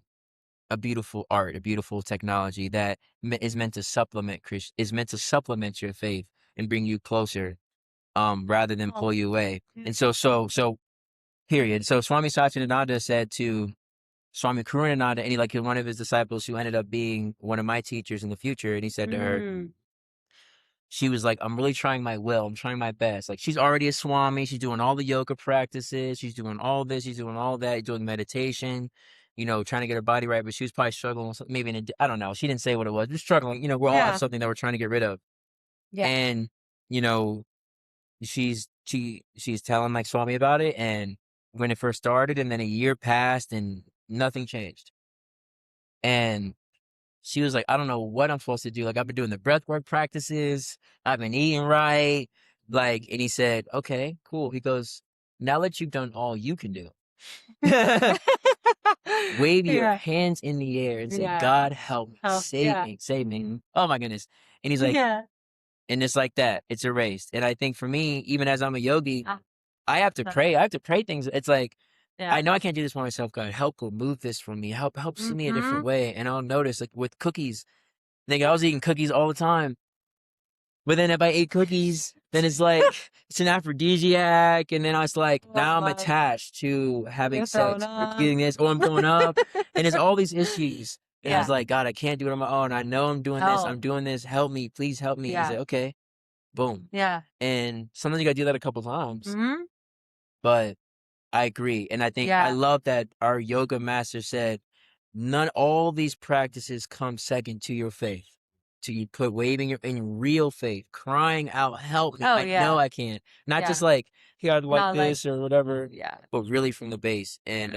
A: art, a beautiful technology that is meant to supplement your faith and bring you closer, rather than
B: Oh,
A: pull you away.
B: yeah.
A: And so period. So Swami Satchidananda said to Swami Karuninada, and like one of his disciples who ended up being one of my teachers in the future, and he said to her,
B: Mm.
A: she was like, I'm really trying my will. I'm trying my best. Like she's already a Swami. She's doing all the yoga practices. She's doing all this. She's doing all that. Doing meditation, trying to get her body right. But she was probably struggling with something, maybe I don't know. She didn't say what it was. Just struggling. We all have
B: Yeah.
A: something that we're trying to get rid of.
B: Yeah.
A: And, you know, she's telling like Swami about it. And when it first started, and then a year passed and nothing changed. And she was like, I don't know what I'm supposed to do. Like, I've been doing the breathwork practices. I've been eating right. Like, and he said, okay, cool. He goes, now that you've done all you can do, wave your
B: Yeah.
A: hands in the air and say,
B: Yeah.
A: God, help me,
B: Oh,
A: save
B: yeah.
A: me, save me. Oh my goodness. And he's like,
B: Yeah.
A: and it's like that. It's erased. And I think for me, even as I'm a yogi,
B: Ah,
A: I have to pray. I have to pray things. It's like,
B: yeah.
A: I know I can't do this for myself. God, help remove this from me. Help see me a different
B: Mhm.
A: way. And I'll notice like with cookies, I was eating cookies all the time. But then if I ate cookies, then it's like it's an aphrodisiac, and then I was like,
B: Oh
A: now I'm
B: my.
A: attached to having
B: You're throwing
A: sex or
B: up.
A: getting this, or I'm throwing up, and it's all these issues. And I was
B: Yeah.
A: like, God, I can't do it on my own. I know I'm doing this. I'm
B: Help.
A: doing this. Help me, please help me. He
B: Yeah.
A: said, okay, boom.
B: Yeah.
A: And sometimes you gotta do that a couple times,
B: Mhm.
A: but I agree, and I think I
B: Yeah.
A: love that our yoga master said, none all these practices come second to your faith. To you put waving your in real faith, crying out, help me.
B: Oh,
A: I know
B: yeah.
A: I can't. Not just
B: Yeah.
A: like, here I'd like
B: Not like,
A: this or whatever,
B: yeah.
A: but really from the base. And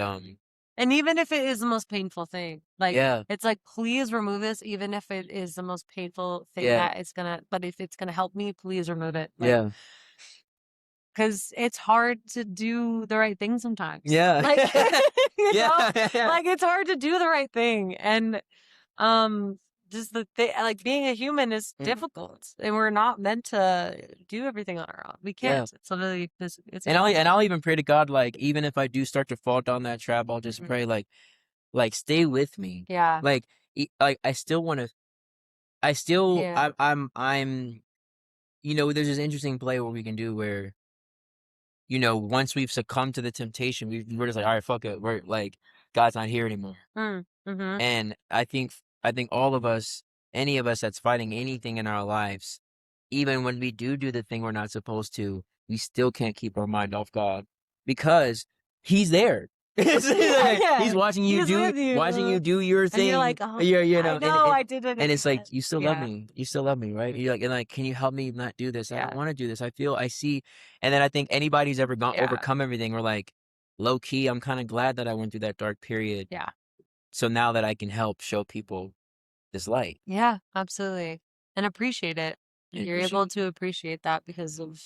B: And even if it is the most painful thing, like
A: yeah,
B: it's like, please remove this, even if it is the most painful thing
A: yeah,
B: that it's gonna, but if it's gonna help me, please remove it. Like,
A: yeah,
B: because it's hard to do the right thing sometimes.
A: yeah.
B: Like, you know,
A: Yeah.
B: like it's hard to do the right thing. And um just the thing, like being a human is
A: Mhm.
B: difficult, and we're not meant to do everything on our own. We
A: Yeah.
B: can't. It's literally it's
A: And I'll even pray to God, like, even if I do start to fall down that trap, I'll just
B: Mhm.
A: pray like stay with me.
B: Yeah.
A: Like like I still wanna I still
B: Yeah.
A: I'm there's this interesting play where we can do where, once we've succumbed to the temptation, we're just like, all right, fuck it. We're like, God's not here anymore.
B: Mm-hmm.
A: And I think all of us, any of us that's fighting anything in our lives, even when we do the thing we're not supposed to, we still can't keep our mind off God because He's there. It's like, He's
B: Yeah.
A: watching you
B: He's with you.
A: do your
B: And you're
A: thing.
B: like, oh,
A: Yeah,
B: I know I did it
A: and it's like
B: again.
A: you still love
B: Yeah.
A: me. You still love me, right? You're like, and like, can you help me not do this? I don't
B: Yeah.
A: want to do this. I see. And then I think anybody who's ever gone
B: Yeah.
A: overcome everything, we're like, low key, I'm kind of glad that I went through that dark period.
B: Yeah.
A: So now that I can help show people this light.
B: Yeah, absolutely. And appreciate it.
A: And
B: You're able to appreciate that because of,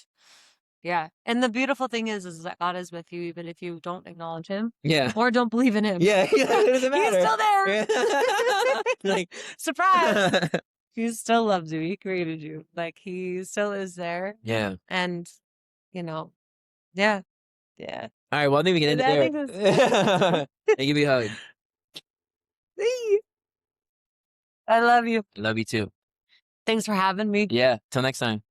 B: yeah. And the beautiful thing is that God is with you even if you don't acknowledge him
A: Yeah.
B: or don't believe in him.
A: Yeah, it doesn't
B: He's
A: matter.
B: still there.
A: Yeah. Like
B: Surprise. He still loves you. He created you. Like he still is there.
A: yeah.
B: And, you know, yeah. Yeah.
A: All right, well, I think we can end
B: I think
A: it
B: it's
A: there. Hey, give me a hug.
B: I love you.
A: Love you too.
B: Thanks for having me.
A: Yeah. Till next time.